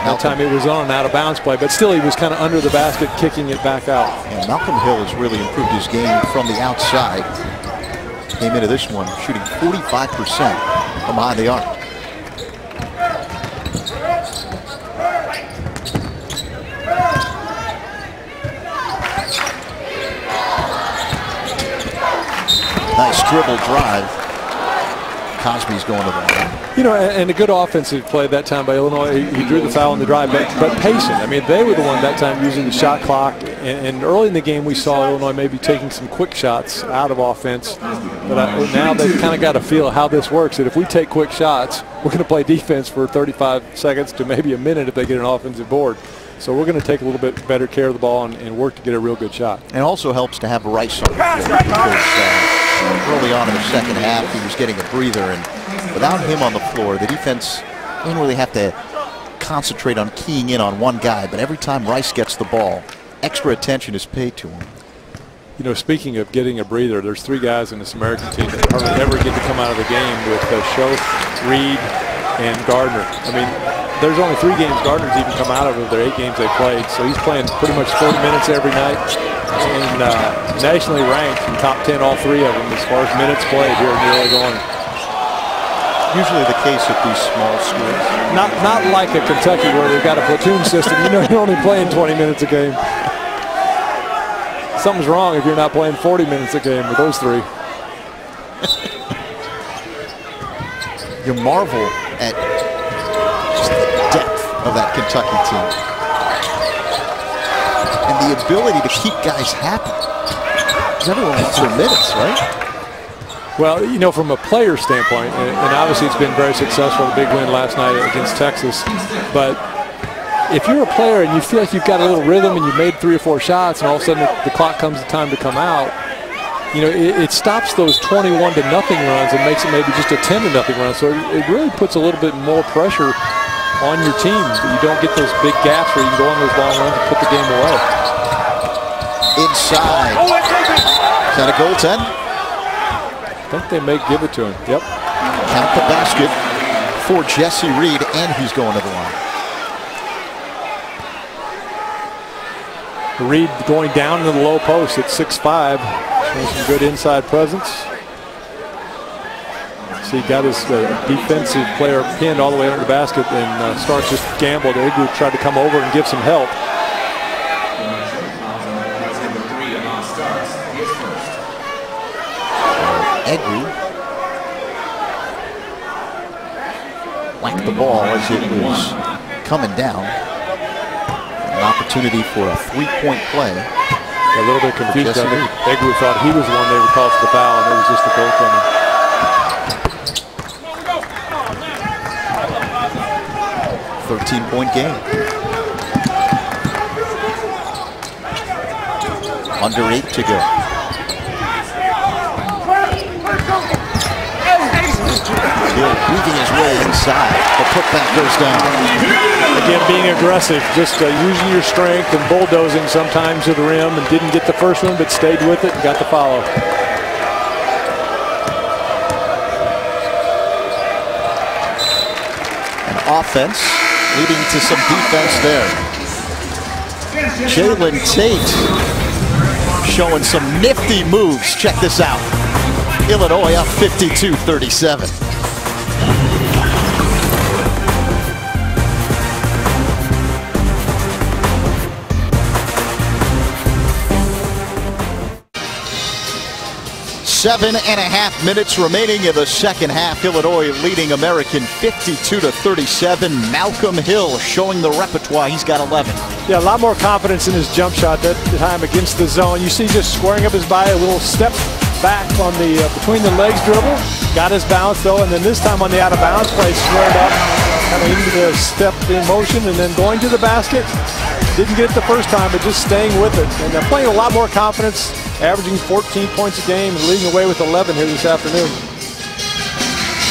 That time it was on an out-of-bounds play, but still he was kind of under the basket, kicking it back out. And Malcolm Hill has really improved his game from the outside. Came into this one shooting 45% from behind the arc. Nice dribble drive. Cosby's going to the line. You know, and a good offensive play that time by Illinois. He drew the foul on the drive, but patient. I mean, they were the one that time using the shot clock. And early in the game, we saw Illinois maybe taking some quick shots out of offense. But now they've kind of got a feel of how this works. That if we take quick shots, we're going to play defense for 35 seconds to maybe a minute if they get an offensive board. So we're going to take a little bit better care of the ball and work to get a real good shot. And it also helps to have Rice on the floor because early on in the second half, he was getting a breather, and without him on the floor, the defense didn't really have to concentrate on keying in on one guy, but every time Rice gets the ball, extra attention is paid to him. You know, speaking of getting a breather, there's 3 guys in this American team that hardly ever get to come out of the game with Schoaf, Reed, and Gardner. I mean, there's only 3 games Gardner's even come out of their 8 games they played, so he's playing pretty much 40 minutes every night. And nationally ranked in top 10, all 3 of them, as far as minutes played here in the early going. usually the case at these small schools. Not like at Kentucky where they've got a platoon system. You know, you're only playing 20 minutes a game. Something's wrong if you're not playing 40 minutes a game with those three. You marvel at just the depth of that Kentucky team and the ability to keep guys happy. Because everyone wants their minutes, right? Well, you know, from a player standpoint, and obviously it's been very successful, the big win last night against Texas, but if you're a player and you feel like you've got a little rhythm and you've made 3 or 4 shots and all of a sudden the clock comes the time to come out, you know, it stops those 21-0 runs and makes it maybe just a 10-0 run. So it really puts a little bit more pressure on your team. You don't get those big gaps where you can go on those long runs and put the game away. Inside. Is that a goaltend? I think they may give it to him. Yep. Count the basket for Jesse Reed, and he's going to the line. Reed going down into the low post at 6'5", showing some good inside presence. So he got his defensive player pinned all the way under the basket, and Starks just gambled. Egwu tried to come over and give some help. Egwu whacked the ball as it was coming down. An opportunity for a 3-point play. A little bit confused. Egwu thought he was the one they would call for the foul, and it was just the goaltender. 13-point game. Under 8 to go. Hill weaving his way inside. The putback goes down. Again, being aggressive, just using your strength and bulldozing sometimes to the rim, and didn't get the first one, but stayed with it and got the follow. An offense leading to some defense there. Jalen Tate showing some nifty moves. Check this out. Illinois up 52-37. Seven and a half minutes remaining in the second half. Illinois leading American 52-37. Malcolm Hill showing the repertoire. He's got 11. Yeah, a lot more confidence in his jump shot that time against the zone. You see just squaring up his body, a little step back on the between the legs dribble. Got his bounce though, and then this time on the out of bounds play, squared up, kind of into the step in motion, and then going to the basket. Didn't get it the first time, but just staying with it. And they're playing a lot more confidence, averaging 14 points a game and leading away with 11 here this afternoon.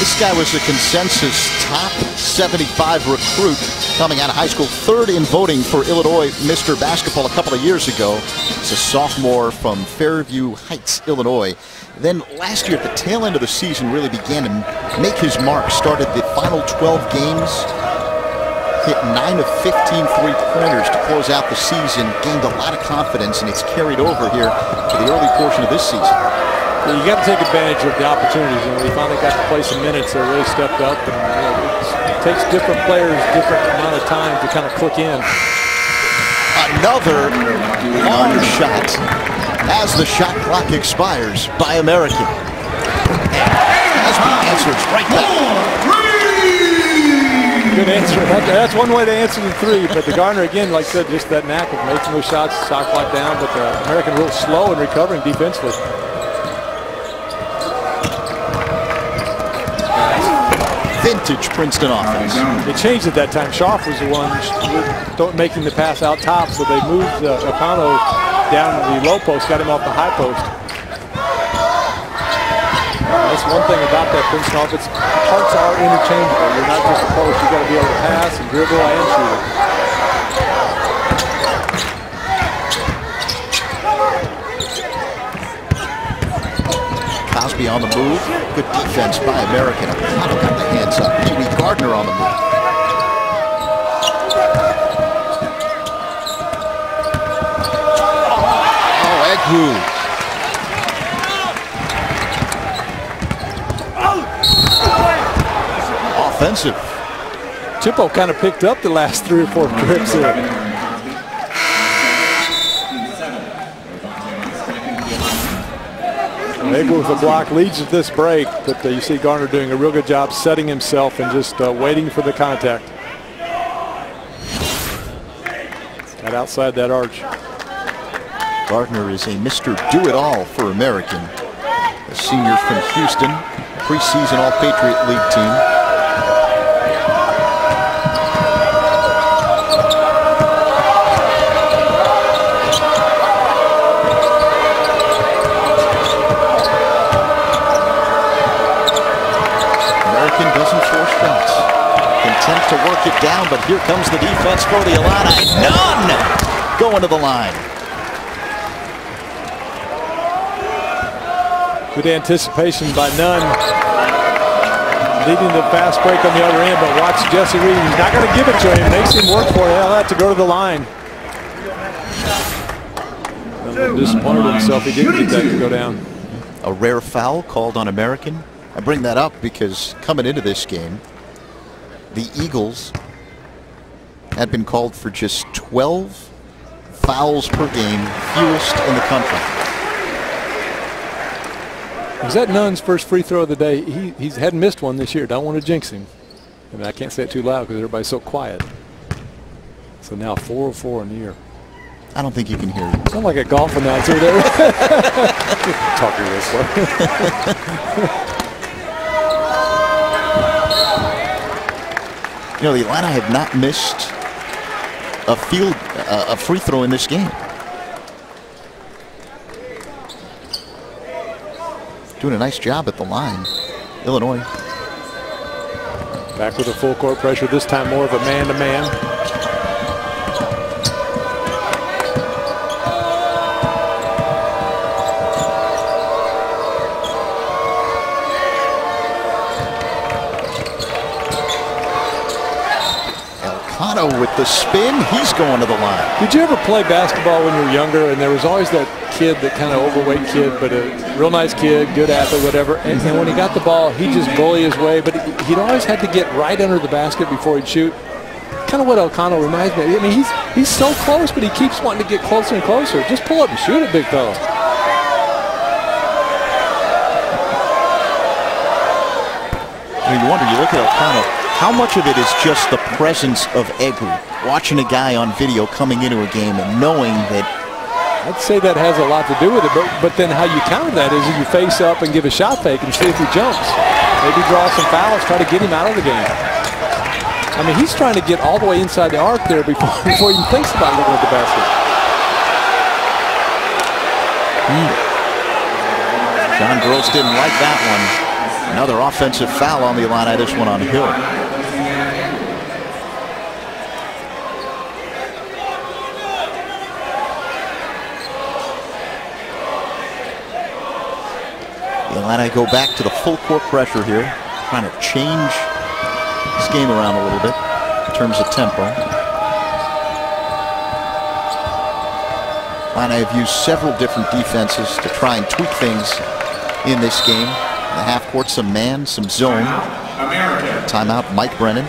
This guy was a consensus top 75 recruit coming out of high school, third in voting for Illinois Mr. Basketball a couple of years ago. He's a sophomore from Fairview Heights, Illinois. Then last year at the tail end of the season really began to make his mark. Started the final 12 games, hit 9 of 15 three-pointers to close out the season, gained a lot of confidence, and it's carried over here to the early portion of this season. Yeah, you got to take advantage of the opportunities. You know, he finally got to play some minutes. They really stepped up, and it takes different players different amount of time to kind of click in. Another long shot as the shot clock expires by American. And as he answers right back. Good answer. That's one way to answer the three, but the Gardner, again, like I said, just that knack of making those shots, shot clock down, but the American real slow in recovering defensively. Vintage Princeton offense. It changed at that time. Schaff was the one making the pass out top, so they moved Apano down to the low post, got him off the high post. That's one thing about that Princeton offense. Parts are interchangeable. You're not just a post. You got to be able to pass and dribble and shoot it. Cosby on the move. Good defense by American. Apano got the hands up. Pee-wee Gardner on the move. Oh, Egwu. offensive. Chippo kind of picked up the last 3 or 4 trips here. Maybe with the block leads at this break, but you see Garner doing a real good job setting himself and just waiting for the contact. Got outside that arch. Gardner is a Mr. Do-It-All for American. A senior from Houston, preseason All-Patriot League team. American doesn't force shots. Content to work it down, but here comes the defense for the Illini. None going to the line. Good anticipation by Nunn. Leading the fast break on the other end, but watch Jesse Reed. He's not going to give it to him. Makes him work for it. He'll have to go to the line. Disappointed himself. He didn't get that to go down. A rare foul called on American. I bring that up because coming into this game, the Eagles had been called for just 12 fouls per game, fewest in the country. Was that Nunn's first free throw of the day? He hadn't missed one this year. Don't want to jinx him. I mean, I can't say it too loud because everybody's so quiet. So now 4 of 4 in the year. I don't think you can hear you. Sound like a golf announcer there. Talking this way. You know, the Illini have not missed a free throw in this game. Doing a nice job at the line, Illinois. Back with a full court pressure, this time more of a man-to-man. Elcano with the spin, he's going to the line. Did you ever play basketball when you were younger and there was always that kid, that kind of overweight kid, but a real nice kid, good athlete, whatever, and when he got the ball, he'd just bully his way, but he'd always had to get right under the basket before he'd shoot. Kind of what Elcano reminds me of. I mean, he's so close, but he keeps wanting to get closer and closer. Just pull up and shoot it, big fella. I mean, you wonder, you look at Elcano, how much of it is just the presence of Egu, watching a guy on video coming into a game and knowing that. I'd say that has a lot to do with it, but then how you counter that is you face up and give a shot fake and see if he jumps. Maybe draw some fouls, try to get him out of the game. I mean, he's trying to get all the way inside the arc there before he even thinks about looking at the basket. John Gross didn't like that one. Another offensive foul on the Illini, this one on Hill. The Illini go back to the full court pressure here, trying to change this game around a little bit in terms of tempo. Illini have used several different defenses to try and tweak things in this game. In the half court, some man, some zone. Timeout, Mike Brennan.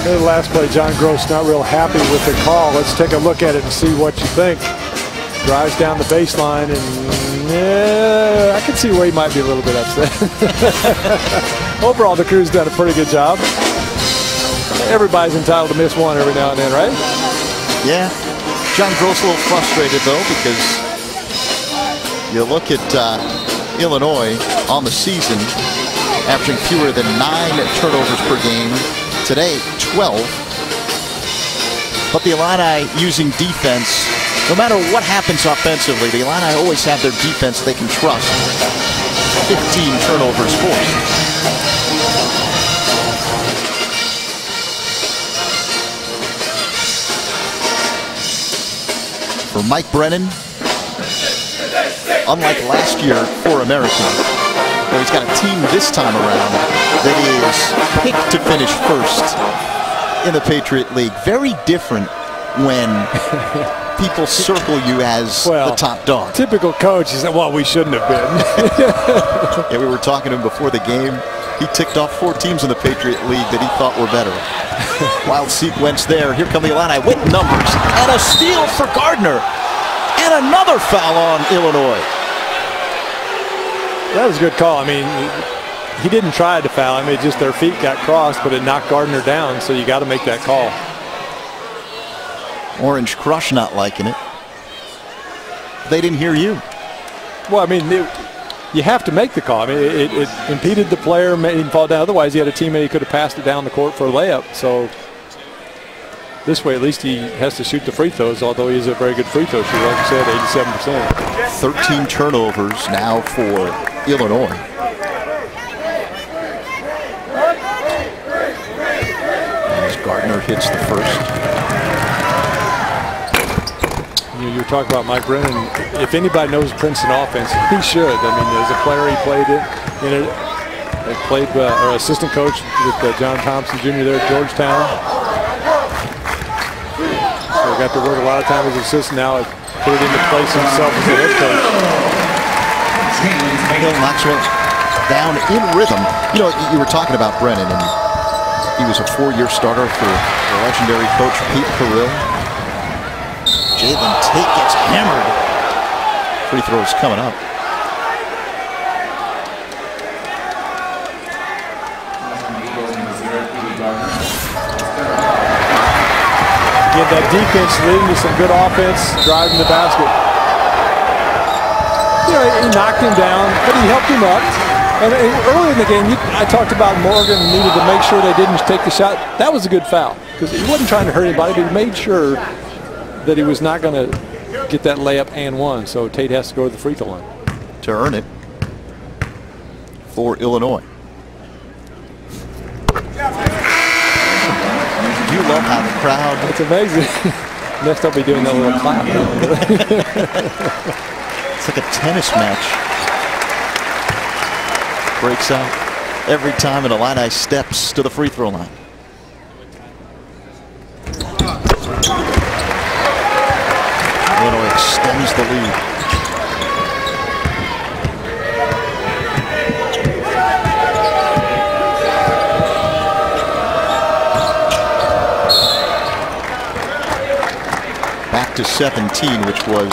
The last play, John Gross not real happy with the call. Let's take a look at it and see what you think. Drives down the baseline, and I can see where he might be a little bit upset. Overall, the crew's done a pretty good job. Everybody's entitled to miss one every now and then, right? Yeah. John Gross a little frustrated, though, because you look at Illinois on the season, averaging fewer than 9 turnovers per game. Today, 12. But the Illini using defense. No matter what happens offensively, the Illini always have their defense they can trust. 15 turnovers forced. For Mike Brennan, unlike last year for American, but he's got a team this time around that is picked to finish first in the Patriot League. Very different when people circle you as the top dog. Typical coach, he said, well, we shouldn't have been. Yeah, we were talking to him before the game. He ticked off 4 teams in the Patriot League that he thought were better. Wild sequence there. Here come the Illini with numbers. And a steal for Gardner. And another foul on Illinois. That was a good call. I mean, he didn't try to foul. I mean, just their feet got crossed, but it knocked Gardner down, so you got to make that call. Orange Crush not liking it. They didn't hear you. Well, I mean, you have to make the call. I mean, it impeded the player, made him fall down. Otherwise, he had a teammate he could have passed it down the court for a layup. So this way, at least he has to shoot the free throws, although he's a very good free throw shooter, like you said, 87%. 13 turnovers now for Illinois. As Gardner hits the first. You were talking about Mike Brennan. If anybody knows Princeton offense, he should. I mean, as a player, he played it. They played our assistant coach with John Thompson Jr. there at Georgetown. So he got to work a lot of time as an assistant. Now put it into place himself as a head coach. Hill knocks one down in rhythm. You know, you were talking about Brennan, and he was a 4-year starter for the legendary coach Pete Carrill. Jalen Tate gets hammered. Free throws coming up. Again, that defense leading to some good offense, driving the basket. You know, he knocked him down, but he helped him up. And early in the game, I talked about Morgan needed to make sure they didn't take the shot. That was a good foul because he wasn't trying to hurt anybody, but he made sure that he was not going to get that layup and one. So Tate has to go to the free throw line to earn it for Illinois. You love how the crowd. It's amazing. Next up, be doing that little clap. It's like a tennis match. Breaks out every time an Illini steps to the free throw line. Illinois extends the lead. Back to 17, which was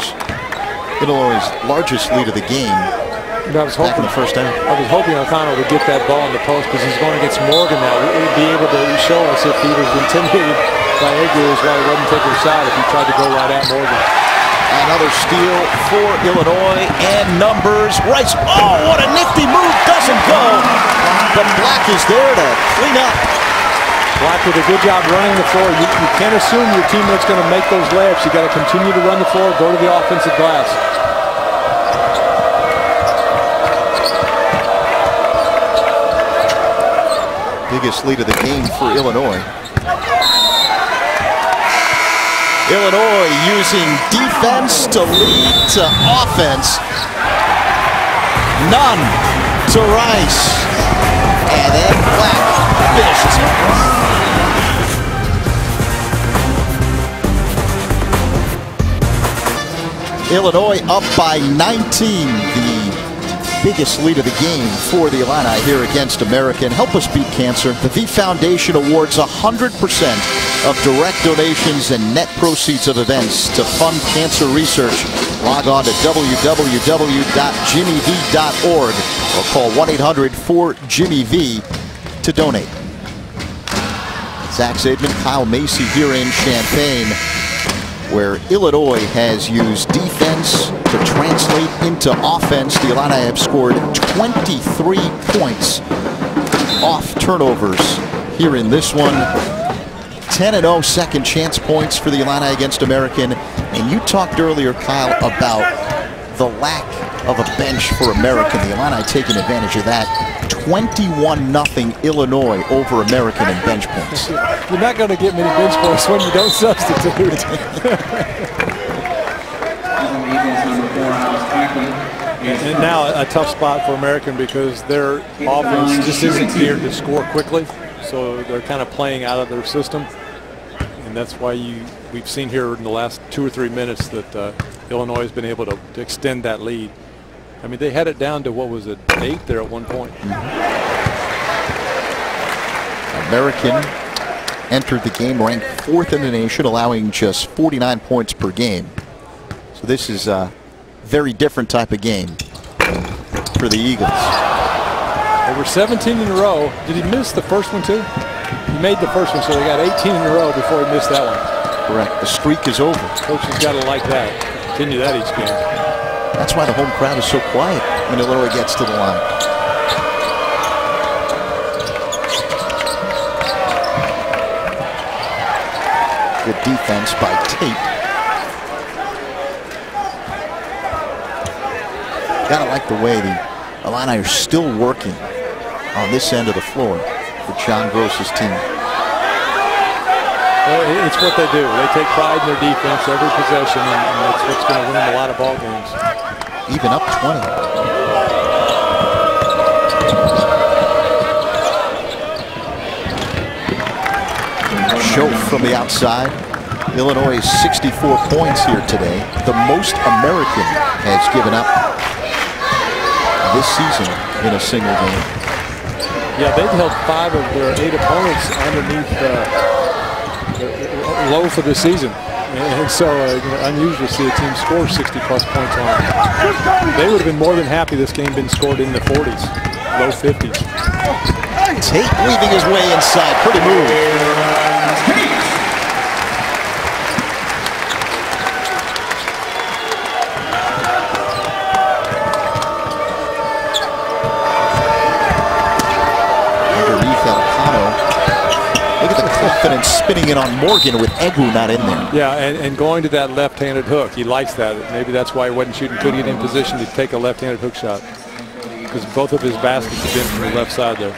Illinois' largest lead of the game. I was hoping, back in the first half. I was hoping O'Connell would get that ball in the post because he's going against Morgan now. He'd be able to show us if he was intimidated by Edgar's why he wasn't taking a shot if he tried to go right at Morgan. Another steal for Illinois and numbers. Rice, oh, what a nifty move, doesn't go. But Black is there to clean up. Black did a good job running the floor. You can't assume your teammate's going to make those layups. You got to continue to run the floor, go to the offensive glass. Biggest lead of the game for Illinois. Illinois using defense to lead to offense. None to Rice. And then Black finishes it. Illinois up by 19. The biggest lead of the game for the Illini here against American. Help us beat cancer. The V Foundation awards 100% of direct donations and net proceeds of events to fund cancer research. Log on to www.jimmyv.org or call 1-800-4JIMMY-V to donate. Zach Zaidman, Kyle Macy here in Champaign, where Illinois has used defense to translate into offense. The Illini have scored 23 points off turnovers here in this one. 10-0 second chance points for the Illini against American. And you talked earlier, Kyle, about the lack of a bench for American. The Illini taking advantage of that. 21-0 Illinois over American in bench points. You're not going to get many bench points when you don't substitute. And now a tough spot for American because their offense just isn't geared to score quickly. So they're kind of playing out of their system. And that's why we've seen here in the last 2 or 3 minutes that Illinois has been able to extend that lead. I mean, they had it down to, what was it, 8 there at one point. American entered the game ranked 4th in the nation, allowing just 49 points per game. So this is a very different type of game for the Eagles. They were 17 in a row. Did he miss the first one too? He made the first one, so they got 18 in a row before he missed that one. Correct. The streak is over. Coach has got to like that. Continue that each game. That's why the home crowd is so quiet when Illinois gets to the line. Good defense by Tate. Gotta like the way the Illini are still working on this end of the floor for John Gross's team. Well, it's what they do. They take pride in their defense every possession, and that's what's going to win them a lot of ball games. Even up 20. Show from the outside. Illinois 64 points here today. The most American has given up this season in a single game. Yeah, they've held 5 of their 8 opponents underneath the low for the season. And so unusual to see a team score 60-plus points on them. They would have been more than happy this game been scored in the 40s, low 50s. Tate weaving his way inside. Pretty move. Confidence spinning it on Morgan with Egu not in there. Yeah, and going to that left-handed hook. He likes that. Maybe that's why he wasn't shooting. Couldn't get in position to take a left-handed hook shot because both of his baskets have been from the left side there.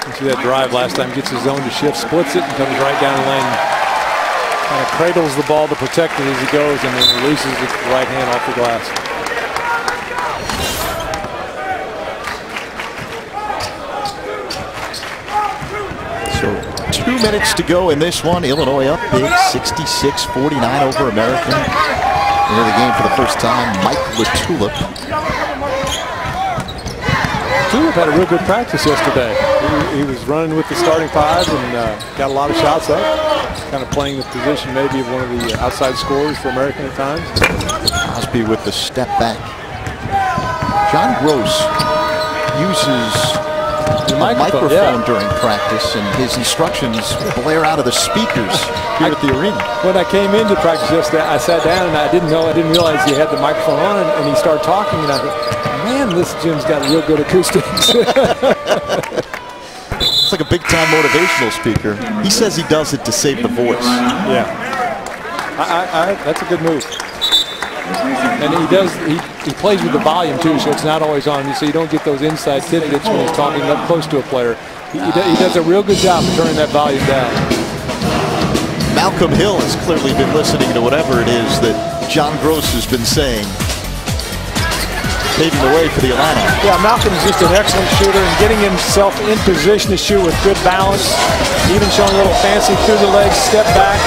You see that drive last time. Gets his zone to shift, splits it, and comes right down the lane. Kind of cradles the ball to protect it as he goes, and then releases it with the right hand off the glass. So 2 minutes to go in this one. Illinois up big, 66-49 over American. Into the game for the first time, Mike LaTulip. Tulip had a real good practice yesterday. He was running with the starting 5 and got a lot of shots up. Kind of playing the position maybe of one of the outside scorers for American at times. Crosby with the step back. John Gross uses the microphone during practice, and his instructions blare out of the speakers here at the arena. When I came into practice yesterday, I sat down and I didn't realize he had the microphone on, and he started talking, and I thought, man, this gym's got real good acoustics. It's like a big-time motivational speaker. He says he does it to save the voice. Yeah, that's a good move. And he plays with the volume too, so it's not always on. So you don't get those inside tidbits when he's talking up close to a player. He does a real good job of turning that volume down. Malcolm Hill has clearly been listening to whatever it is that John Gross has been saying, paving the way for the Illini. Yeah, Malcolm's just an excellent shooter and getting himself in position to shoot with good balance, even showing a little fancy through the legs, step back.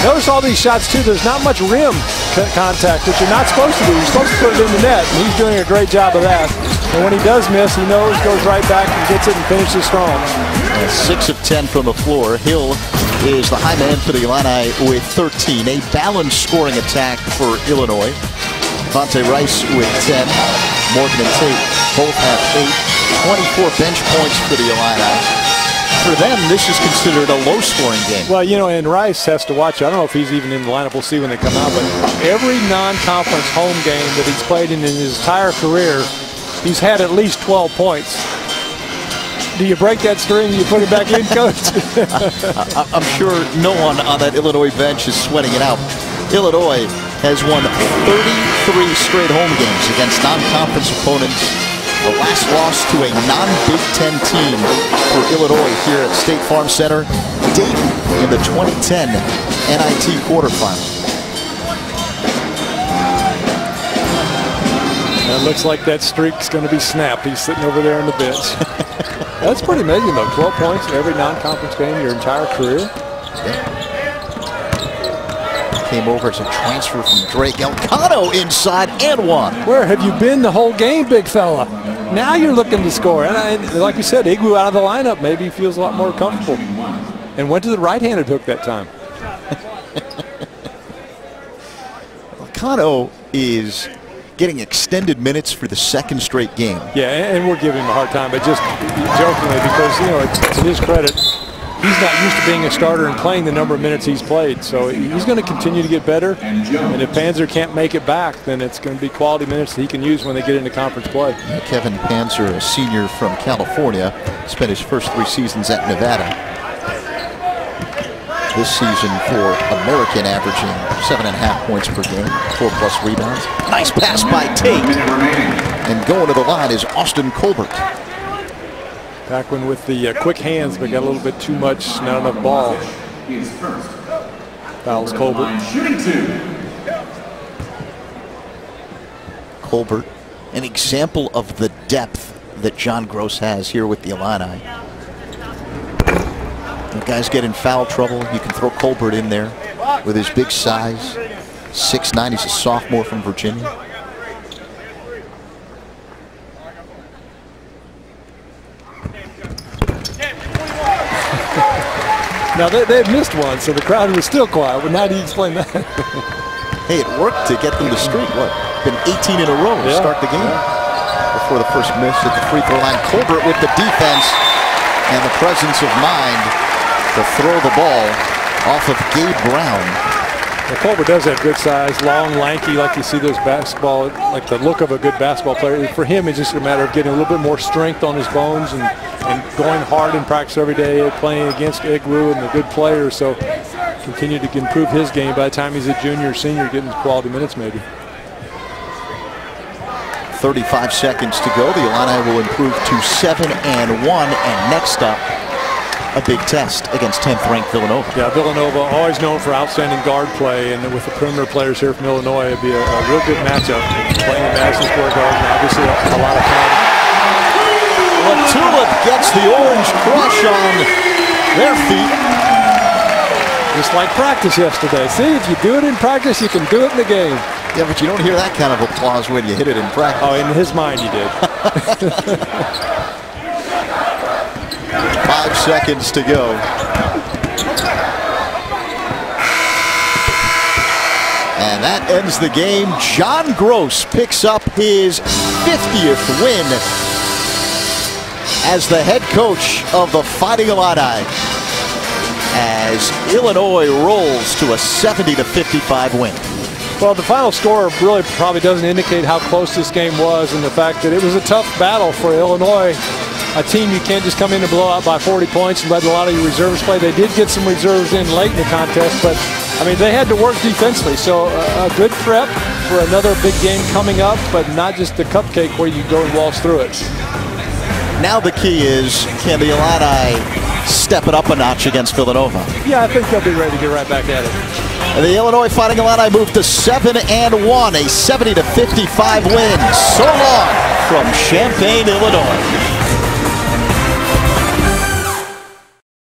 Notice all these shots too, there's not much rim contact, which you're not supposed to do. You're supposed to put it in the net, and he's doing a great job of that. And when he does miss, he knows, goes right back and gets it and finishes strong. 6 of 10 from the floor. Hill is the high man for the Illini with 13. A balanced scoring attack for Illinois. Devontae Rice with 10. Morgan and Tate both have 8. 24 bench points for the Illini. For them, this is considered a low-scoring game. Well, and Rice has to watch. I don't know if he's even in the lineup. We'll see when they come out. But every non-conference home game that he's played in his entire career, he's had at least 12 points. Do you break that string and you put it back in, Coach? I'm sure no one on that Illinois bench is sweating it out. Illinois has won 33 straight home games against non-conference opponents. The last loss to a non-Big Ten team for Illinois here at State Farm Center, Dayton in the 2010 NIT quarterfinal. It looks like that streak's going to be snapped. He's sitting over there on the bench. That's pretty amazing, though. 12 points in every non-conference game your entire career. Yeah. Came over as a transfer from Drake. Elcano inside and one. Where have you been the whole game, big fella? Now you're looking to score. And like you said, Igwu out of the lineup, maybe he feels a lot more comfortable. And went to the right-handed hook that time. Kano is getting extended minutes for the second straight game. Yeah, and we're giving him a hard time, but just jokingly, because, you know, it's to his credit, he's not used to being a starter and playing the number of minutes he's played. So he's going to continue to get better. And if Panzer can't make it back, then it's going to be quality minutes that he can use when they get into conference play. Kevin Panzer, a senior from California, spent his first 3 seasons at Nevada. This season for American, averaging 7.5 points per game, 4+ rebounds. Nice pass by Tate. And going to the line is Austin Colbert. Paquin with the quick hands, but got a little bit too much, not enough ball. Fouls Colbert. Colbert, an example of the depth that John Gross has here with the Illini. When guys get in foul trouble, you can throw Colbert in there with his big size. 6'9", he's a sophomore from Virginia. Now, they had missed one, so the crowd was still quiet. But how do you explain that? Hey, it worked to get them to streak. What? Been 18 in a row to start the game. Before the first miss at the free throw line. Colbert with the defense and the presence of mind to throw the ball off of Gabe Brown. Well, Colbert does have good size, long, lanky, like you see those basketball, like the look of a good basketball player. For him, it's just a matter of getting a little bit more strength on his bones and going hard in practice every day, playing against Igwu and the good players. So continue to improve his game. By the time he's a junior or senior, getting quality minutes maybe. 35 seconds to go. The Illini will improve to 7-1. And next up, a big test against 10th ranked Villanova. Yeah, Villanova, always known for outstanding guard play, and with the perimeter players here from Illinois, it'd be a real good matchup. Playing in Madison Square Garden, obviously a lot of fun. Tulip gets the orange crush on their feet. Just like practice yesterday. See, if you do it in practice, you can do it in the game. Yeah, but you don't hear that kind of applause when you hit it in practice. Oh, in his mind, you did. 5 seconds to go. And that ends the game. John Gross picks up his 50th win as the head coach of the Fighting Illini, as Illinois rolls to a 70-55 win. Well, the final score really probably doesn't indicate how close this game was, and the fact that it was a tough battle for Illinois, a team you can't just come in and blow out by 40 points and let a lot of your reserves play. They did get some reserves in late in the contest, but I mean, they had to work defensively. So a good prep for another big game coming up, but not just the cupcake where you go and waltz through it. Now the key is, can the Illini step it up a notch against Villanova? Yeah, I think they'll be ready to get right back at it. And the Illinois Fighting Illini move to 7-1, a 70-55 win. So long from Champaign, Illinois.